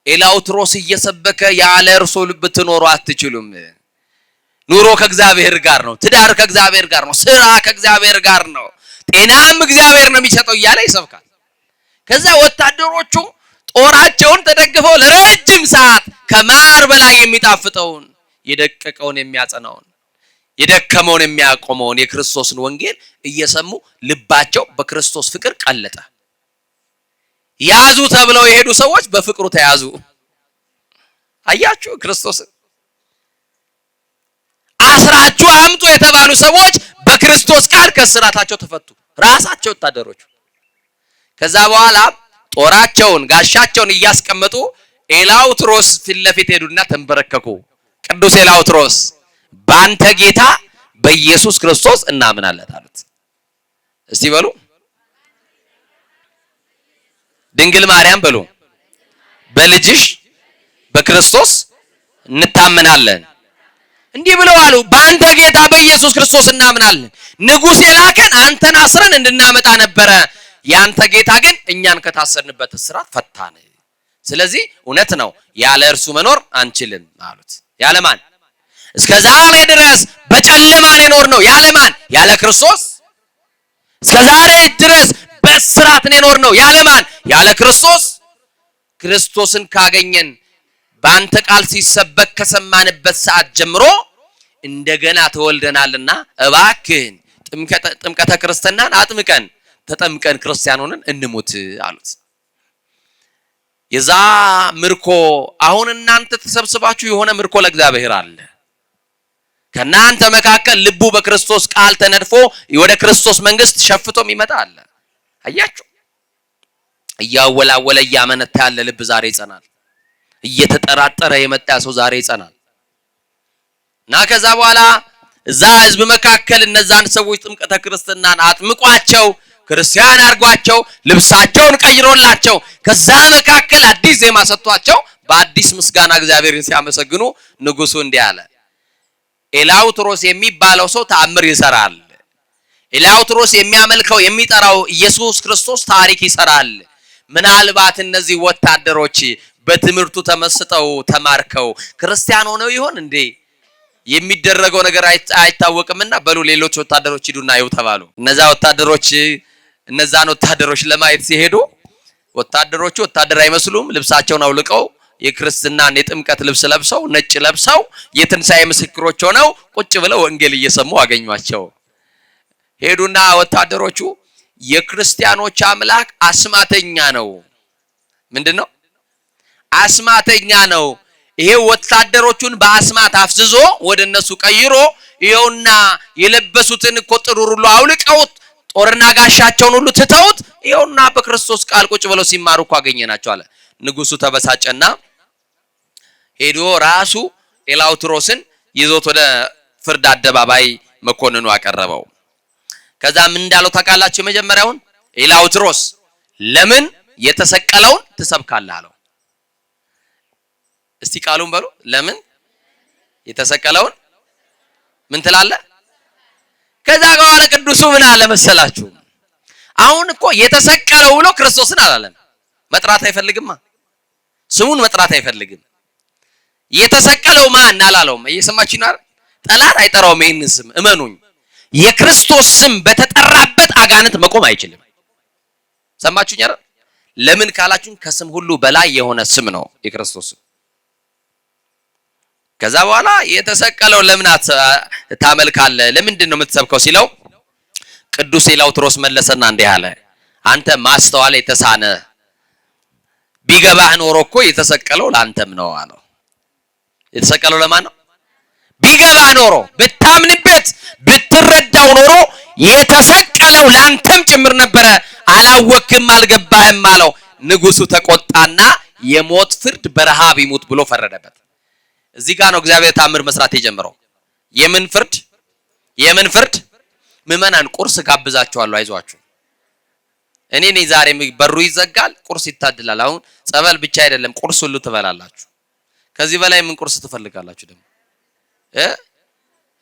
ኤላውትሮስ እየሰበከ ያለ እርሱ ልትኖሩ አትችሉም። ኑሮ ከእግዚአብሔር ጋር ነው፣ ትዳር ከእግዚአብሔር ጋር ነው፣ ስራ ከእግዚአብሔር ጋር ነው፣ ጤናም እግዚአብሔር ነው የሚሰጠው እያለ ይሰብካል። ከዛ ወታደሮቹ ጦራቸውን ተደግፈው ለረጅም ሰዓት ከማር በላይ የሚጣፍጠውን የደቀቀውን የሚያጸናውን የደከመውን የሚያቆመውን የክርስቶስን ወንጌል እየሰሙ ልባቸው በክርስቶስ ፍቅር ቀለጠ። ያዙ ተብለው የሄዱ ሰዎች በፍቅሩ ተያዙ። አያችሁ ክርስቶስን። አስራችሁ አምጡ የተባሉ ሰዎች በክርስቶስ ቃል ከስራታቸው ተፈቱ፣ ራሳቸው ወታደሮቹ። ከዛ በኋላ ጦራቸውን ጋሻቸውን እያስቀመጡ ኤላውትሮስ ፊት ለፊት ሄዱና ተንበረከኩ። ቅዱስ ኤላውትሮስ ባንተ ጌታ በኢየሱስ ክርስቶስ እናምናለን አሉት። እስቲ በሉ ድንግል ማርያም በሉ በልጅሽ በክርስቶስ እንታመናለን። እንዲህ ብለው አሉ፣ ባንተ ጌታ በኢየሱስ ክርስቶስ እናምናለን። ንጉሥ የላከን አንተን አስረን እንድናመጣ ነበረ። ያንተ ጌታ ግን እኛን ከታሰርንበት እስራት ፈታን። ስለዚህ እውነት ነው ያለ እርሱ መኖር አንችልም አሉት። ያለ ማን? እስከ ዛሬ ድረስ በጨለማ የኖር ነው ያለ ማን? ያለ ክርስቶስ። እስከ ዛሬ ድረስ በእስራት የኖር ነው ያለ ማን? ያለ ክርስቶስ። ክርስቶስን ካገኘን በአንተ ቃል ሲሰበክ ከሰማንበት ሰዓት ጀምሮ እንደገና ተወልደናልና እባክህን ጥምቀተ ክርስትናን አጥምቀን ተጠምቀን ክርስቲያን ሆነን እንሙት አሉት። የዛ ምርኮ አሁን እናንተ ተሰብስባችሁ የሆነ ምርኮ ለእግዚአብሔር አለ። ከናንተ መካከል ልቡ በክርስቶስ ቃል ተነድፎ ወደ ክርስቶስ መንግስት ሸፍቶም ይመጣል። አያችሁ፣ እያወላወለ እያመነታ ያለ ልብ ዛሬ ይጸናል። እየተጠራጠረ የመጣ ሰው ዛሬ ይጸናል። እና ከዛ በኋላ እዛ ህዝብ መካከል እነዛን ሰዎች ጥምቀተ ክርስትናን አጥምቋቸው ክርስቲያን አድርጓቸው ልብሳቸውን ቀይሮላቸው ከዛ መካከል አዲስ ዜማ ሰጥቷቸው በአዲስ ምስጋና እግዚአብሔርን ሲያመሰግኑ ንጉሱ እንዲህ አለ። ኤላውትሮስ የሚባለው ሰው ተአምር ይሰራል። ኤላውትሮስ የሚያመልከው የሚጠራው ኢየሱስ ክርስቶስ ታሪክ ይሰራል። ምናልባት እነዚህ ወታደሮች በትምህርቱ ተመስጠው ተማርከው ክርስቲያን ሆነው ይሆን እንዴ? የሚደረገው ነገር አይታወቅምና በሉ ሌሎች ወታደሮች ሂዱና ይው ተባሉ። እነዛን ወታደሮች ለማየት ሲሄዱ ወታደሮቹ ወታደር አይመስሉም። ልብሳቸውን አውልቀው የክርስትናን የጥምቀት ልብስ ለብሰው ነጭ ለብሰው የትንሳኤ ምስክሮች ሆነው ቁጭ ብለው ወንጌል እየሰሙ አገኟቸው። ሄዱና ወታደሮቹ የክርስቲያኖች አምላክ አስማተኛ ነው። ምንድነው? አስማተኛ ነው። ይሄ ወታደሮቹን በአስማት አፍዝዞ ወደ እነሱ ቀይሮ ይኸውና የለበሱትን እኮ ጥሩር ሁሉ አውልቀውት ጦርና ጋሻቸውን ሁሉ ትተውት ይኸውና በክርስቶስ ቃል ቁጭ ብለው ሲማሩ እኮ አገኘናቸው አለ። ንጉሱ ተበሳጨና ሄዶ ራሱ ኤላውትሮስን ይዞት ወደ ፍርድ አደባባይ መኮንኑ አቀረበው። ከዛ ምን እንዳለው ታውቃላችሁ? የመጀመሪያውን ኤላውትሮስ ለምን የተሰቀለውን ትሰብካለህ አለው። እስቲ ቃሉን በሉ። ለምን የተሰቀለውን ምን ትላለህ? ከዛ በኋላ ቅዱሱ ምን አለ መሰላችሁ? አሁን እኮ የተሰቀለው ብሎ ክርስቶስን አላለም። መጥራት አይፈልግማ። ስሙን መጥራት አይፈልግም። የተሰቀለው ማን አላለውም። እየሰማችሁ ነው? ጠላት አይጠራውም ይሄን ስም። እመኑኝ፣ የክርስቶስ ስም በተጠራበት አጋንንት መቆም አይችልም። ሰማችሁኝ አይደል? ለምን ካላችሁን ከስም ሁሉ በላይ የሆነ ስም ነው የክርስቶስ ስም። ከዛ በኋላ የተሰቀለው ለምን ታመልካለህ? ለምንድን ነው የምትሰብከው ሲለው ቅዱስ ኤላውትሮስ መለሰና እንዲህ አለ። አንተ ማስተዋል የተሳነ ቢገባህ ኖሮ እኮ የተሰቀለው ላንተም ነው አለው። የተሰቀለው ለማን ነው? ቢገባህ ኖሮ ብታምንበት ብትረዳው ኖሮ የተሰቀለው ላንተም ጭምር ነበረ። አላወክም አልገባህም አለው። ንጉሱ ተቆጣና የሞት ፍርድ በረሃብ ይሙት ብሎ ፈረደበት። እዚህ ጋር ነው እግዚአብሔር ታምር መስራት የጀመረው። የምን ፍርድ? የምን ፍርድ? ምዕመናን ቁርስ ጋብዛችኋለሁ፣ አይዟችሁ። እኔ ነኝ ዛሬ በሩ ይዘጋል፣ ቁርስ ይታደላል። አሁን ጸበል ብቻ አይደለም ቁርስ ሁሉ ትበላላችሁ። ከዚህ በላይ ምን ቁርስ ትፈልጋላችሁ ደግሞ?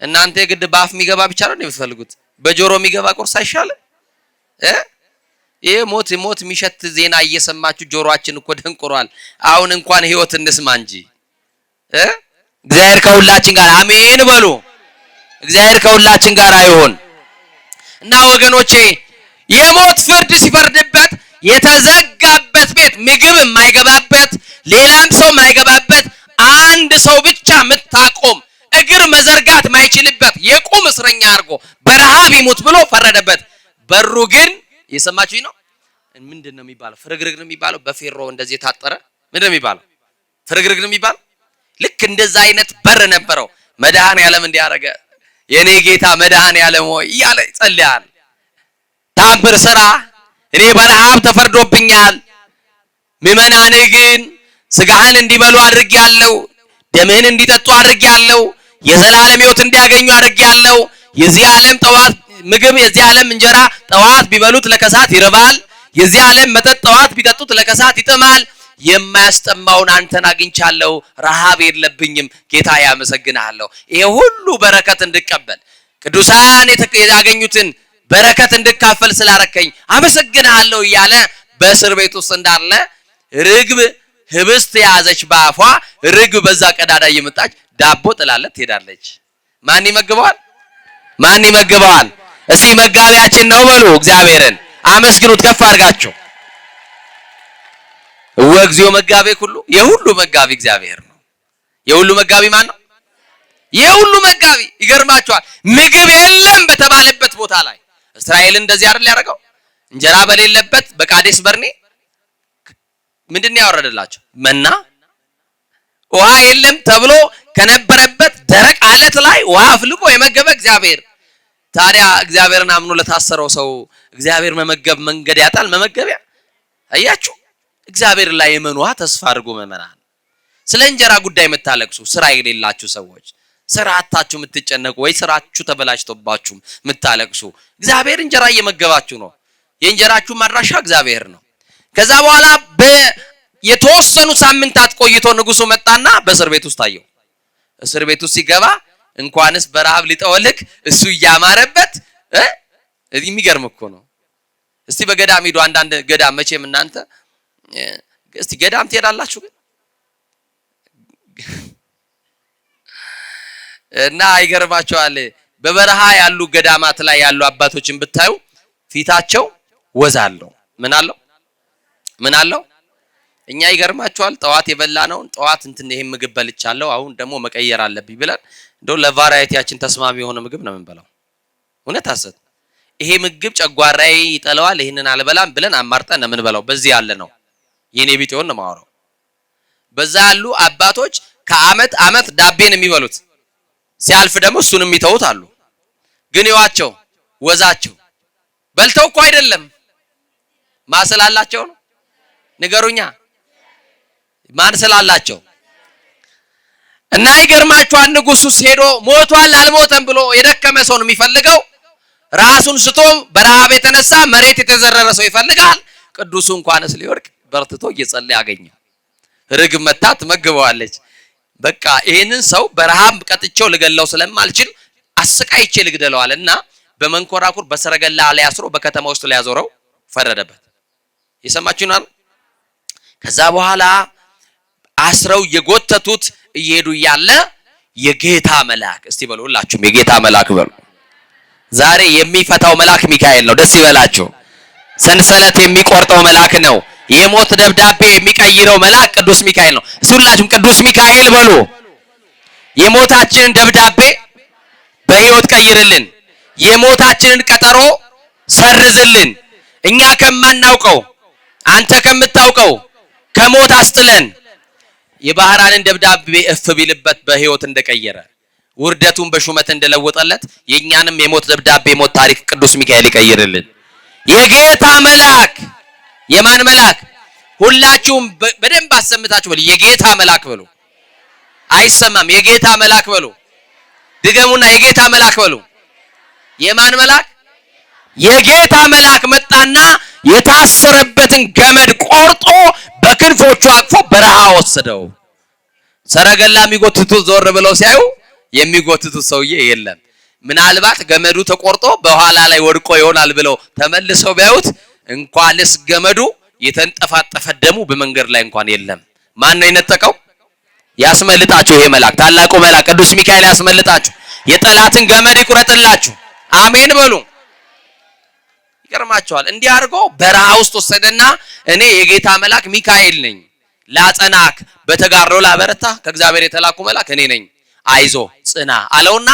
እናንተ የግድ በአፍ የሚገባ ብቻ ነው የምትፈልጉት? በጆሮ የሚገባ ቁርስ አይሻልም? ይሄ ሞት የሚሸት ዜና እየሰማችሁ ጆሮአችን እኮ ደንቁሯል። አሁን እንኳን ህይወት እንስማ እንጂ እግዚአብሔር ከሁላችን ጋር አሜን በሉ። እግዚአብሔር ከሁላችን ጋር አይሆን እና ወገኖቼ የሞት ፍርድ ሲፈርድበት የተዘጋበት ቤት ምግብ የማይገባበት ሌላም ሰው የማይገባበት አንድ ሰው ብቻ የምታቆም እግር መዘርጋት ማይችልበት የቁም እስረኛ አድርጎ በረሃብ ይሙት ብሎ ፈረደበት። በሩ ግን የሰማችሁኝ ነው? ምንድነው የሚባለው? ፍርግርግ ነው የሚባለው። በፌሮ እንደዚህ የታጠረ ምንድነው የሚባለው? ፍርግርግ ነው የሚባለው። ልክ እንደዛ አይነት በር ነበረው። መድኃኔዓለም እንዲያረገ የኔ ጌታ መድኃኔዓለም ሆይ እያለ ይጸልያል። ታምር ስራ፣ እኔ በረሃብ ተፈርዶብኛል፣ ምዕመናን ግን ስጋህን እንዲበሉ አድርጌያለሁ፣ ደምህን እንዲጠጡ አድርጌያለሁ፣ የዘላለም ሕይወት እንዲያገኙ አድርጌያለሁ። የዚህ ዓለም ጠዋት ምግብ የዚህ ዓለም እንጀራ ጠዋት ቢበሉት ለከሳት ይርባል፣ የዚህ ዓለም መጠጥ ጠዋት ቢጠጡት ለከሳት ይጥማል። የማያስጠማውን አንተን አግኝቻለሁ፣ ረሃብ የለብኝም። ጌታ ያመሰግናለሁ። ይሄ ሁሉ በረከት እንድቀበል ቅዱሳን ያገኙትን በረከት እንድካፈል ስላረከኝ አመሰግናለሁ እያለ በእስር ቤት ውስጥ እንዳለ ርግብ ህብስት ያዘች ባፏ ርግብ በዛ ቀዳዳ እየመጣች ዳቦ ጥላለት ትሄዳለች። ማን ይመግበዋል? ማን ይመግበዋል? እስቲ መጋቢያችን ነው በሉ። እግዚአብሔርን አመስግኑት ከፍ አድርጋችሁ። ወግዚኦ መጋቤ ሁሉ የሁሉ መጋቢ እግዚአብሔር ነው። የሁሉ መጋቢ ማን ነው? የሁሉ መጋቢ። ይገርማችኋል ምግብ የለም በተባለበት ቦታ ላይ እስራኤል እንደዚህ አይደል ያደረገው? እንጀራ በሌለበት በቃዴስ በርኔ ምንድነው ያወረደላቸው? መና። ውሃ የለም ተብሎ ከነበረበት ደረቅ አለት ላይ ውሃ አፍልቆ የመገበ እግዚአብሔር። ታዲያ እግዚአብሔርን አምኖ ለታሰረው ሰው እግዚአብሔር መመገብ መንገድ ያጣል? መመገቢያ አያችሁ። እግዚአብሔር ላይ የመኗ ተስፋ አድርጎ መመናን። ስለ እንጀራ ጉዳይ የምታለቅሱ ስራ የሌላችሁ ሰዎች፣ ስራ አጣችሁ የምትጨነቁ ወይ ስራችሁ ተበላሽቶባችሁ የምታለቅሱ እግዚአብሔር እንጀራ እየመገባችሁ ነው። የእንጀራችሁ ማድራሻ እግዚአብሔር ነው። ከዛ በኋላ የተወሰኑ ሳምንታት ቆይቶ ንጉሱ መጣና በእስር ቤት ውስጥ ታየው። እስር ቤት ውስጥ ሲገባ እንኳንስ በረሃብ ሊጠወልክ እሱ እያማረበት የሚገርም እኮ ነው። እስቲ በገዳም ሄዱ። አንዳንድ ገዳም መቼም እናንተ እስቲ ገዳም ትሄዳላችሁ ግን እና ይገርማቸዋል። በበረሃ ያሉ ገዳማት ላይ ያሉ አባቶችን ብታዩ ፊታቸው ወዛለው ምን አለው? ምን አለው? እኛ ይገርማቸዋል ጠዋት የበላነውን ጠዋት እንትን ይሄን ምግብ በልቻለሁ አሁን ደግሞ መቀየር አለብኝ ብለን እንደው ለቫራይቲያችን ተስማሚ የሆነ ምግብ ነው የምንበላው። እውነት አሰት ይሄ ምግብ ጨጓራዬ ይጠላዋል ይሄንን አልበላም ብለን አማርጠን ነው የምንበላው። በዚህ ያለ ነው የኔ ቢጤውን ነው ማወራው። በዛ ያሉ አባቶች ከአመት አመት ዳቤን የሚበሉት ሲያልፍ ደግሞ እሱንም የሚተውት አሉ። ግን ይዋቸው ወዛቸው በልተው እኮ አይደለም ማስላላቸው ነው። ንገሩኛ ማን ስላላቸው? እና ይገርማችኋል ንጉሱ ሄዶ ሞቷል አልሞተም ብሎ የደከመ ሰው ነው የሚፈልገው። ራሱን ስቶ በረሃብ የተነሳ መሬት የተዘረረ ሰው ይፈልጋል። ቅዱሱ እንኳንስ ሊወርቅ በርትቶ እየጸለየ ያገኘው። ርግብ መታ ትመግበዋለች። በቃ ይሄንን ሰው በረሃብ ቀጥቼው ልገለው ስለማልችል አስቃይቼ ልግደለዋልና በመንኮራኩር በሰረገላ ላይ አስሮ በከተማ ውስጥ ሊያዞረው ፈረደበት። የሰማችሁ ነው። ከዛ በኋላ አስረው የጎተቱት እየሄዱ ያለ የጌታ መልአክ እስቲ በሉ ሁላችሁም የጌታ መልአክ በሉ። ዛሬ የሚፈታው መልአክ ሚካኤል ነው። ደስ ይበላችሁ። ሰንሰለት የሚቆርጠው መልአክ ነው። የሞት ደብዳቤ የሚቀይረው መልአክ ቅዱስ ሚካኤል ነው። እስቲ ሁላችሁም ቅዱስ ሚካኤል በሉ። የሞታችንን ደብዳቤ በህይወት ቀይርልን። የሞታችንን ቀጠሮ ሰርዝልን። እኛ ከማናውቀው አንተ ከምታውቀው ከሞት አስጥለን። የባህራንን ደብዳቤ እፍ ቢልበት በህይወት እንደቀየረ ውርደቱን በሹመት እንደለወጠለት የኛንም የሞት ደብዳቤ ሞት ታሪክ ቅዱስ ሚካኤል ይቀይርልን። የጌታ መልአክ የማን መልአክ? ሁላችሁም በደንብ አሰምታችሁ በሉ። የጌታ መልአክ በሉ። አይሰማም። የጌታ መልአክ በሉ። ድገሙና የጌታ መልአክ በሉ። የማን መልአክ? የጌታ መልአክ መጣና የታሰረበትን ገመድ ቆርጦ በክንፎቹ አቅፎ በረሃ ወሰደው። ሰረገላ የሚጎትቱ ዞር ብለው ሲያዩ የሚጎትቱ ሰውዬ የለም። ምናልባት ገመዱ ተቆርጦ በኋላ ላይ ወድቆ ይሆናል ብለው ተመልሰው ቢያዩት እንኳንስ ገመዱ የተንጠፋጠፈ ደሙ በመንገድ ላይ እንኳን የለም። ማን ነው የነጠቀው? ያስመልጣችሁ። ይሄ መልአክ ታላቁ መልአክ ቅዱስ ሚካኤል ያስመልጣችሁ። የጠላትን ገመድ ይቁረጥላችሁ። አሜን በሉ። ይገርማችኋል። እንዲህ አድርጎ በረሃ ውስጥ ወሰደና እኔ የጌታ መልአክ ሚካኤል ነኝ፣ ላጸናክ በተጋድሎ ላበረታ ከእግዚአብሔር የተላኩ መልአክ እኔ ነኝ፣ አይዞ ጽና አለውና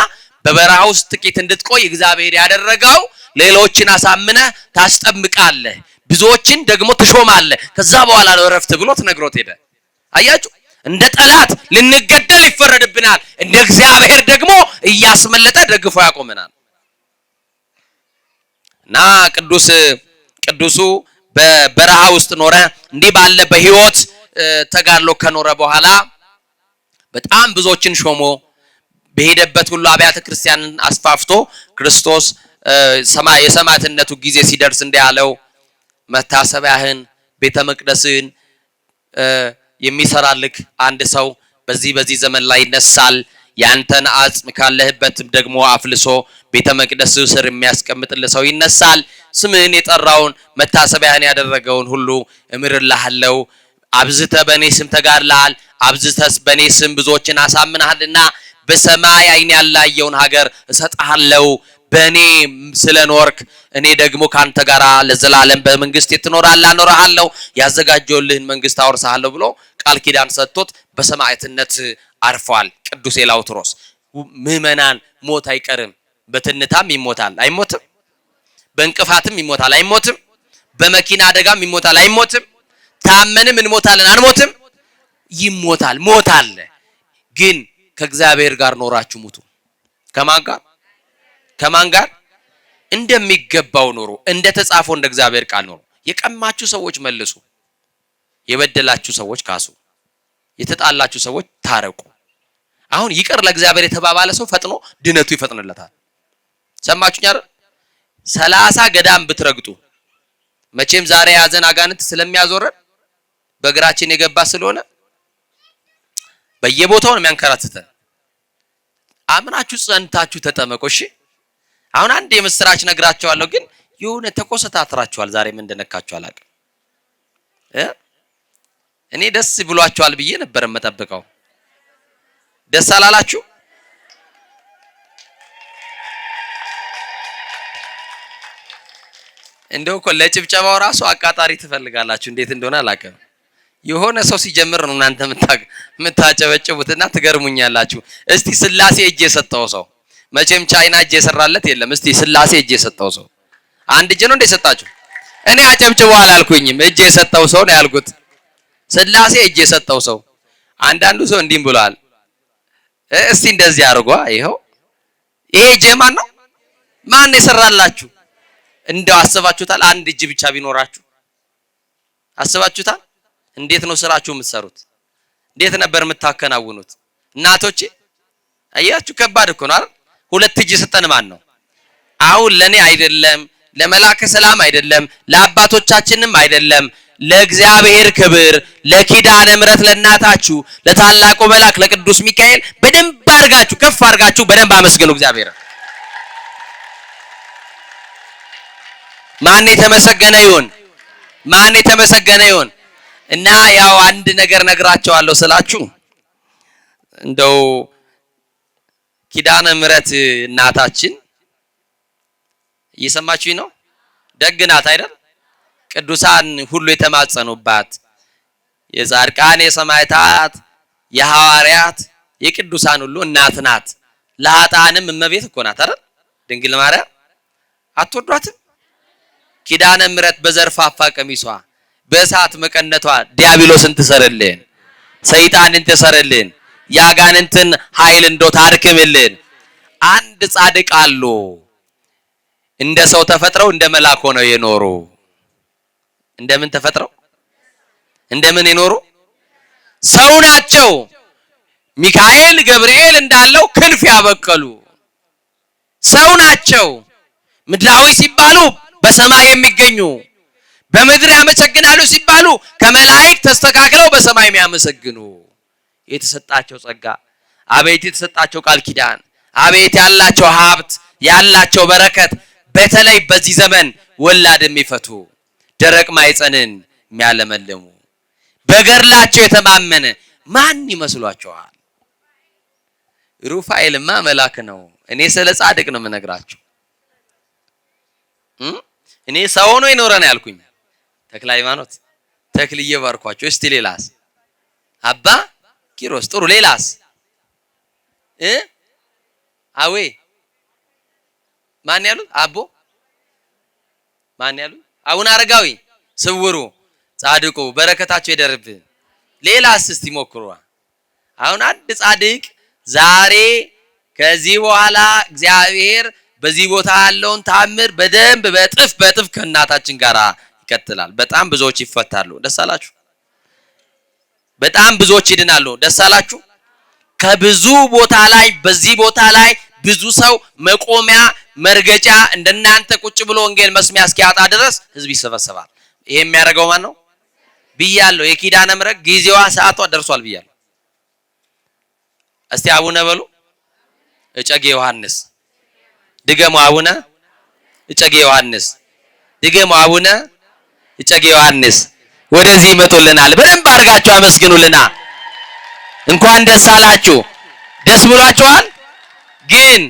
በበረሃ ውስጥ ጥቂት እንድትቆይ እግዚአብሔር ያደረገው ሌሎችን አሳምነህ ታስጠምቃለህ፣ ብዙዎችን ደግሞ ትሾማለህ፣ ከዛ በኋላ ነው እረፍት ብሎት ነግሮት ሄደ። አያችሁ፣ እንደ ጠላት ልንገደል ይፈረድብናል፣ እንደ እግዚአብሔር ደግሞ እያስመለጠ ደግፎ ያቆመናል። እና ቅዱሱ በበረሃ ውስጥ ኖረ። እንዲህ ባለ በህይወት ተጋድሎ ከኖረ በኋላ በጣም ብዙዎችን ሾሞ በሄደበት ሁሉ አብያተ ክርስቲያንን አስፋፍቶ ክርስቶስ የሰማዕትነቱ ጊዜ ሲደርስ እንዲያለው መታሰቢያህን ቤተ መቅደስን የሚሰራልክ አንድ ሰው በዚህ ዘመን ላይ ይነሳል። ያንተን አጽም ካለህበትም ደግሞ አፍልሶ ቤተ መቅደስ ስር የሚያስቀምጥልህ ሰው ይነሳል። ስምህን የጠራውን መታሰቢያህን ያደረገውን ሁሉ እምርልሃለሁ፣ አብዝተ በኔ ስም ተጋድለሃል፣ አብዝተስ በኔ ስም ብዙዎችን አሳምነሃልና በሰማይ ዓይን ያላየውን ሀገር እሰጥሃለሁ። በኔ ስለኖርክ እኔ ደግሞ ካንተ ጋር ለዘላለም በመንግስት ትኖራለህ፣ አኖርሃለሁ፣ ያዘጋጀሁልህን መንግስት አወርስሃለሁ ብሎ ቃል ኪዳን ሰጥቶት በሰማዕትነት አርፏል ቅዱስ ኤላውትሮስ። ምዕመናን ሞት አይቀርም። በትንታም ይሞታል አይሞትም? በእንቅፋትም ይሞታል አይሞትም? በመኪና አደጋም ይሞታል አይሞትም? ታመንም እንሞታለን አንሞትም? ይሞታል። ሞት አለ። ግን ከእግዚአብሔር ጋር ኖራችሁ ሙቱ። ከማን ጋር? ከማን ጋር? እንደሚገባው ኑሩ። እንደተጻፈው እንደ እግዚአብሔር ቃል ኑሩ። የቀማችሁ ሰዎች መልሱ፣ የበደላችሁ ሰዎች ካሱ፣ የተጣላችሁ ሰዎች ታረቁ። አሁን ይቅር ለእግዚአብሔር የተባባለ ሰው ፈጥኖ ድነቱ ይፈጥንለታል። ሰማችሁኝ አይደል? 30 ገዳም ብትረግጡ መቼም ዛሬ ያዘን አጋንንት ስለሚያዞረን በእግራችን የገባ ስለሆነ በየቦታው ነው የሚያንከራትተን። አምናችሁ ጸንታችሁ ተጠመቁ። እሺ አሁን አንድ የምስራች ነግራችኋለሁ፣ ግን የሆነ ተቆሰታትራችኋል። ዛሬ ምን እንደነካችሁ አላውቅም። እኔ ደስ ብሏችኋል ብዬ ነበር የምጠብቀው። ደስ አላላችሁ? እንደው እኮ ለጭብጨባው ራሱ አቃጣሪ ትፈልጋላችሁ። እንዴት እንደሆነ አላውቅም። የሆነ ሰው ሲጀምር ነው እናንተ የምታጨበጭቡትና ትገርሙኛላችሁ። እስቲ ስላሴ እጅ የሰጠው ሰው መቼም ቻይና እጅ የሰራለት የለም። እስቲ ስላሴ እጅ የሰጠው ሰው አንድ እጅ ነው እንደ ሰጣችሁ? እኔ አጨብጭቡ አላልኩኝም፣ እጅ የሰጠው ሰው ነው ያልኩት። ስላሴ እጅ የሰጠው ሰው። አንዳንዱ ሰው እንዲህ ብሏል። እስቲ እንደዚህ አድርጓ። ይሄው ይሄ እጅ ማን ነው? ማን የሰራላችሁ? እንደው አስባችሁታል? አንድ እጅ ብቻ ቢኖራችሁ አስባችሁታል? እንዴት ነው ስራችሁ የምትሰሩት? እንዴት ነበር የምታከናውኑት? እናቶቼ አያችሁ፣ ከባድ እኮ ነው አይደል? ሁለት እጅ ሰጠን ማን ነው? አሁን ለኔ አይደለም፣ ለመላከ ሰላም አይደለም፣ ለአባቶቻችንም አይደለም፣ ለእግዚአብሔር ክብር፣ ለኪዳነ ምሕረት ለእናታችሁ ለታላቁ መልአክ ለቅዱስ ሚካኤል በደንብ አድርጋችሁ ከፍ አድርጋችሁ በደንብ አመስግኑ እግዚአብሔር። ማን የተመሰገነ ይሁን፣ ማን የተመሰገነ ይሁን። እና ያው አንድ ነገር ነግራቸዋለሁ ስላችሁ እንደው ኪዳነ ምሕረት እናታችን እየሰማችሁኝ ነው? ደግ ናት አይደል? ቅዱሳን ሁሉ የተማጸኑባት የጻድቃን የሰማዕታት የሐዋርያት የቅዱሳን ሁሉ እናት ናት። ለኃጥአንም እመቤት እኮ ናት አይደል? ድንግል ማርያም አትወዷትም? ኪዳነ ምሕረት በዘርፋፋ ቀሚሷ በእሳት መቀነቷ ዲያብሎስን ትሰርልን፣ ሰይጣንን ትሰርልን፣ ያጋንንትን ኃይል እንዶ ታርክምልን። አንድ ጻድቅ አሉ እንደ ሰው ተፈጥረው እንደ መልአክ ሆነው የኖሩ። እንደምን ተፈጥረው እንደምን የኖሩ ሰው ናቸው። ሚካኤል ገብርኤል እንዳለው ክንፍ ያበቀሉ ሰው ናቸው። ምድራዊ ሲባሉ በሰማይ የሚገኙ፣ በምድር ያመሰግናሉ ሲባሉ ከመላእክት ተስተካክለው በሰማይ የሚያመሰግኑ። የተሰጣቸው ጸጋ አቤት! የተሰጣቸው ቃል ኪዳን አቤት! ያላቸው ሀብት ያላቸው በረከት፣ በተለይ በዚህ ዘመን ወላድ የሚፈቱ ደረቅ ማይጸንን የሚያለመልሙ በገድላቸው የተማመነ ማን ይመስሏቸዋል? ሩፋኤልማ መልአክ ነው። እኔ ስለ ጻድቅ ነው የምነግራቸው። እኔ ሰው ሆኖ ይኖረን ያልኩኝ ተክለ ሃይማኖት ተክልዬ ባርኳቸው። እስቲ ሌላስ? አባ ኪሮስ ጥሩ። ሌላስ? አዌ ማን ያሉት? አቦ ማን ያሉት? አቡነ አረጋዊ ስውሩ ጻድቁ በረከታቸው ይደርብን። ሌላስ እስቲ ሞክሩ። አሁን አንድ ጻድቅ ዛሬ ከዚህ በኋላ እግዚአብሔር በዚህ ቦታ ያለውን ታምር በደንብ በጥፍ ከእናታችን ጋር ይቀጥላል። በጣም ብዙዎች ይፈታሉ። ደስ አላችሁ? በጣም ብዙዎች ይድናሉ። ደስ አላችሁ? ከብዙ ቦታ ላይ በዚህ ቦታ ላይ ብዙ ሰው መቆሚያ መርገጫ እንደናንተ ቁጭ ብሎ ወንጌል መስሚያ እስኪያጣ ድረስ ህዝብ ይሰበሰባል። ይሄ የሚያደርገው ማን ነው ብያለሁ? የኪዳነ ምሕረት ጊዜዋ ሰዓቷ ደርሷል ብያለሁ። እስቲ አቡነ በሉ። እጨጌ ዮሐንስ ድገሙ። አቡነ እጨጌ ዮሐንስ ድገሙ። አቡነ እጨጌ ዮሐንስ ወደዚህ ይመጡልናል። በደንብ አድርጋችሁ አመስግኑልና እንኳን ደስ አላችሁ። ደስ ብሏችኋል? ግን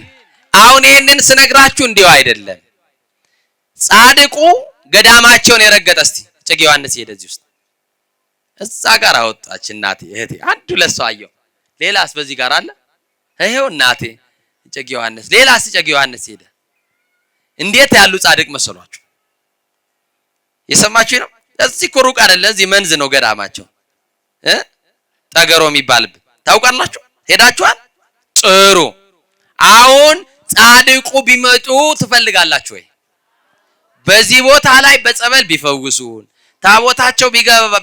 አሁን ይሄንን ስነግራችሁ እንዲሁ አይደለም። ጻድቁ ገዳማቸውን የረገጠ እስቲ እጨጌ ዮሐንስ ሄደ እዚህ ውስጥ እዛ ጋር አወጣች እናቴ እህቴ አንዱ ለሷ አየው። ሌላስ በዚህ ጋር አለ ይሄው እናቴ እጨጌ ዮሐንስ ሌላስ እጨጌ ዮሐንስ ሄደ። እንዴት ያሉ ጻድቅ መሰሏችሁ? የሰማችሁ ነው። እዚህ ሩቅ አይደለ፣ እዚህ መንዝ ነው ገዳማቸው ጠገሮ የሚባልበት ታውቃላችሁ? ሄዳችኋል? ጥሩ። አሁን ጻድቁ ቢመጡ ትፈልጋላችሁ ወይ? በዚህ ቦታ ላይ በጸበል ቢፈውሱን ታቦታቸው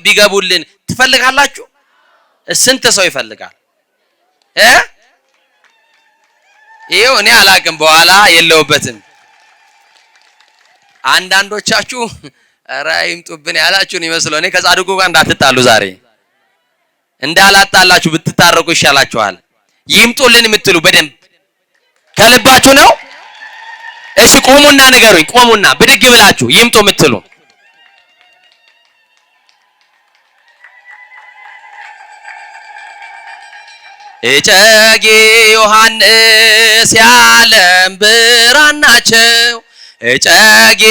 ቢገቡልን ትፈልጋላችሁ? ስንት ሰው ይፈልጋል? ይሄው እኔ አላቅም፣ በኋላ የለውበትም። አንዳንዶቻችሁ ኧረ ይምጡብን ያላችሁን ይመስለው። እኔ ከጻድቁ ጋር እንዳትጣሉ ዛሬ እንዳላጣላችሁ ብትታረቁ ይሻላችኋል። ይምጡልን የምትሉ በደንብ ከልባችሁ ነው? እሺ ቆሙና ንገሩኝ። ቆሙና ብድግ ብላችሁ ይምጡ የምትሉ እጨጌ ዮሐንስ የዓለም ብርሃን ናቸው። እጨጌ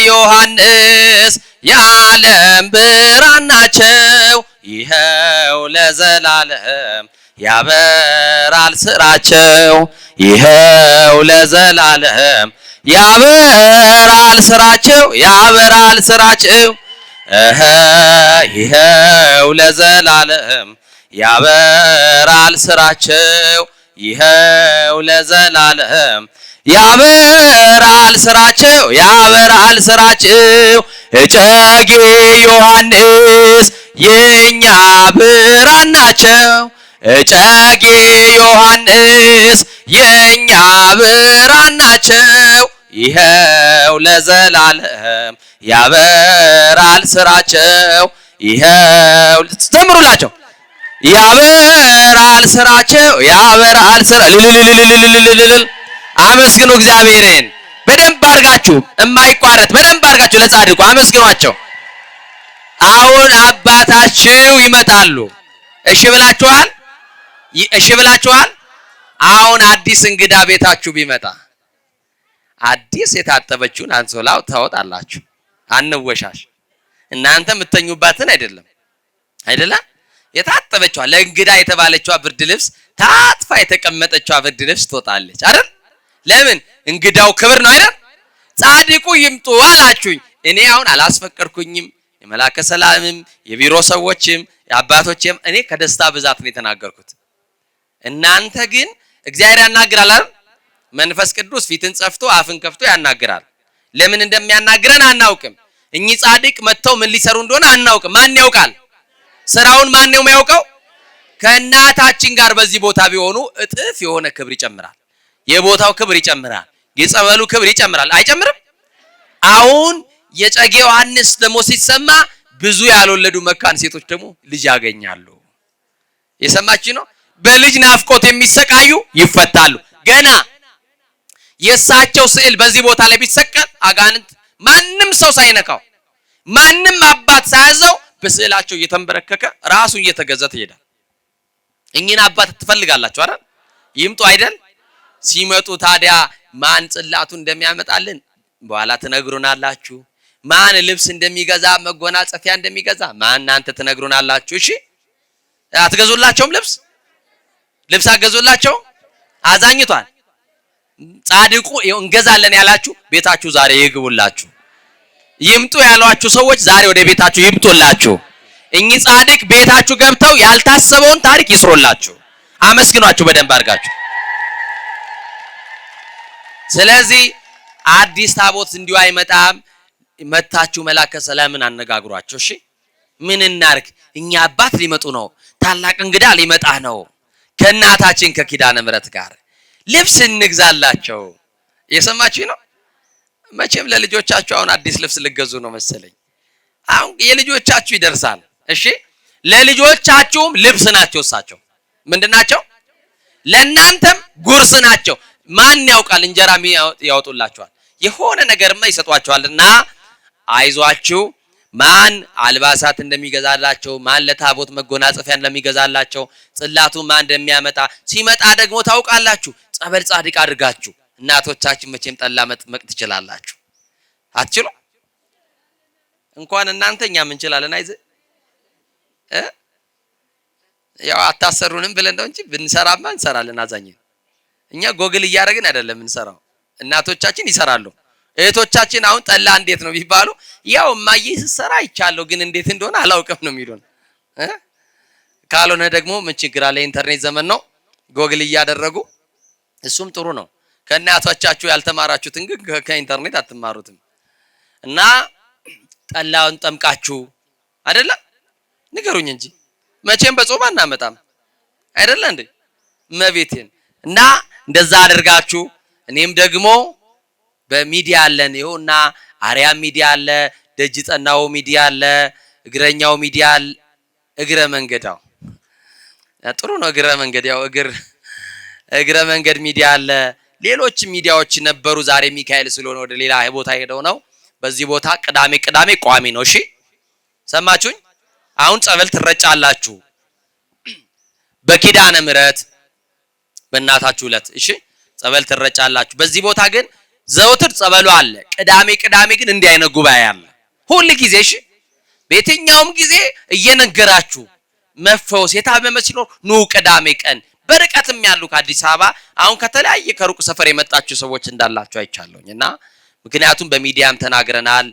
ዮሐንስ የዓለም ብርሃን ናቸው። ይኸው ለዘላለም ያበራል ስራቸው። ይኸው ለዘላለም ያበራል ስራቸው። ያበራል ስራቸው። ይኸው ለዘላለም ያበራል ስራቸው። ይኸው ለዘላለም ያበራል ስራቸው። ያበራል ስራቸው። እጨጌ ዮሐንስ የኛ ብርሃን ናቸው። እጨጌ ዮሐንስ የኛ ብርሃን ናቸው። ይኸው ለዘላለም ያበራል ስራቸው። ይኸው ዘምሩላቸው። ያበራል ስራቸው። ያበራል ስራ ልልልልልልልል አመስግኑ እግዚአብሔርን በደንብ አድርጋችሁ የማይቋረጥ በደንብ አድርጋችሁ ለጻድቁ አመስግኗቸው። አሁን አባታችሁ ይመጣሉ። እሺ ብላችኋል? እሺ ብላችኋል? አሁን አዲስ እንግዳ ቤታችሁ ቢመጣ አዲስ የታጠበችውን አንሶላው ታወጣላችሁ። አንወሻሽ። እናንተ የምትተኙባትን አይደለም የታጠበችዋ ለእንግዳ የተባለችዋ ብርድ ልብስ ታጥፋ የተቀመጠችዋ ብርድ ልብስ ትወጣለች አይደል? ለምን? እንግዳው ክብር ነው አይደል? ጻድቁ ይምጡ አላችሁኝ። እኔ አሁን አላስፈቀድኩኝም። የመላከ ሰላምም የቢሮ ሰዎችም የአባቶችም እኔ ከደስታ ብዛት ነው የተናገርኩት። እናንተ ግን እግዚአብሔር ያናግራል አይደል? መንፈስ ቅዱስ ፊትን ጸፍቶ አፍን ከፍቶ ያናግራል። ለምን እንደሚያናግረን አናውቅም። እኚህ ጻድቅ መጥተው ምን ሊሰሩ እንደሆነ አናውቅም። ማን ያውቃል? ስራውን ማን ነው የሚያውቀው? ከእናታችን ጋር በዚህ ቦታ ቢሆኑ እጥፍ የሆነ ክብር ይጨምራል። የቦታው ክብር ይጨምራል። የጸበሉ ክብር ይጨምራል። አይጨምርም? አሁን የጨጌ ዮሐንስ ደግሞ ሲሰማ ብዙ ያልወለዱ መካን ሴቶች ደግሞ ልጅ ያገኛሉ። የሰማችሁ ነው? በልጅ ናፍቆት የሚሰቃዩ ይፈታሉ። ገና የእሳቸው ስዕል በዚህ ቦታ ላይ ቢሰቀል አጋንንት ማንም ሰው ሳይነካው ማንም አባት ሳያዘው በስዕላቸው እየተንበረከከ ራሱን እየተገዘተ ይሄዳል። እኚህን አባት ትፈልጋላችሁ አይደል? ይምጡ አይደል? ሲመጡ ታዲያ ማን ጽላቱ እንደሚያመጣልን በኋላ ትነግሩናላችሁ። ማን ልብስ እንደሚገዛ መጎናጸፊያ እንደሚገዛ ማን እናንተ ትነግሩናላችሁ። እሺ አትገዙላቸውም? ልብስ አገዙላቸው? አዛኝቷል። ጻድቁ እንገዛለን ያላችሁ ቤታችሁ ዛሬ ይግቡላችሁ። ይምጡ ያሏችሁ ሰዎች ዛሬ ወደ ቤታችሁ ይምጡላችሁ። እኚህ ጻድቅ ቤታችሁ ገብተው ያልታሰበውን ታሪክ ይስሩላችሁ። አመስግኗችሁ በደንብ አድርጋችሁ። ስለዚህ አዲስ ታቦት እንዲሁ አይመጣም። መታችሁ መላከ ሰላምን አነጋግሯቸው። እሺ ምን እናርግ? እኛ አባት ሊመጡ ነው። ታላቅ እንግዳ ሊመጣ ነው። ከእናታችን ከኪዳነ ምሕረት ጋር ልብስ እንግዛላቸው። የሰማችሁ ነው? መቼም ለልጆቻችሁ አሁን አዲስ ልብስ ልገዙ ነው መሰለኝ። አሁን የልጆቻችሁ ይደርሳል። እሺ ለልጆቻችሁም ልብስ ናቸው። እሳቸው ምንድናቸው? ለእናንተም ጉርስ ናቸው። ማን ያውቃል? እንጀራም ያወጡላችኋል። የሆነ ነገርማ ይሰጧችኋልና አይዟችሁ። ማን አልባሳት እንደሚገዛላቸው፣ ማን ለታቦት መጎናጸፊያ እንደሚገዛላቸው፣ ጽላቱ ማን እንደሚያመጣ ሲመጣ ደግሞ ታውቃላችሁ። ጸበል ጻድቅ አድርጋችሁ እናቶቻችን መቼም ጠላ መጥመቅ ትችላላችሁ። አትችሉ? እንኳን እናንተ እኛም እንችላለን። አይዘ ያው አታሰሩንም ብለን ነው እንጂ ብንሰራማ እንሰራለን። አዛኝ እኛ ጎግል እያደረግን አይደለም እንሰራው። እናቶቻችን ይሰራሉ። እህቶቻችን አሁን ጠላ እንዴት ነው ቢባሉ ያው ማዬ ሲሰራ ይቻለው ግን እንዴት እንደሆነ አላውቅም ነው የሚሉን። ካልሆነ ደግሞ ምን ችግር አለ? ኢንተርኔት ዘመን ነው። ጎግል እያደረጉ እሱም ጥሩ ነው። ከእናቶቻችሁ ያልተማራችሁትን ግን ከኢንተርኔት አትማሩትም። እና ጠላውን ጠምቃችሁ አይደለ? ንገሩኝ እንጂ መቼም በጾም አናመጣም አይደለ እንዴ? መቤቴን እና እንደዛ አድርጋችሁ እኔም ደግሞ በሚዲያ አለን ይሁንና አርያም ሚዲያ አለ፣ ደጅ ጠናው ሚዲያ አለ፣ እግረኛው ሚዲያ አለ። እግረ መንገዳው ጥሩ ነው። እግረ መንገድ ያው እግረ መንገድ ሚዲያ አለ። ሌሎች ሚዲያዎች ነበሩ። ዛሬ ሚካኤል ስለሆነ ወደ ሌላ ቦታ ሄደው ነው። በዚህ ቦታ ቅዳሜ ቋሚ ነው። እሺ ሰማችሁኝ? አሁን ጸበል ትረጫላችሁ በኪዳነ ምሕረት በእናታችሁ ዕለት። እሺ ጸበል ትረጫላችሁ። በዚህ ቦታ ግን ዘውትር ጸበሉ አለ። ቅዳሜ ግን እንዲህ አይነት ጉባኤ አለ ሁሉ ጊዜ። እሺ በየትኛውም ጊዜ እየነገራችሁ መፈወስ የታመመ ሲኖር ኑ ቅዳሜ ቀን። በርቀትም ያሉ ከአዲስ አበባ አሁን ከተለያየ ከሩቅ ሰፈር የመጣችሁ ሰዎች እንዳላችሁ አይቻለሁኝ እና ምክንያቱም በሚዲያም ተናግረናል።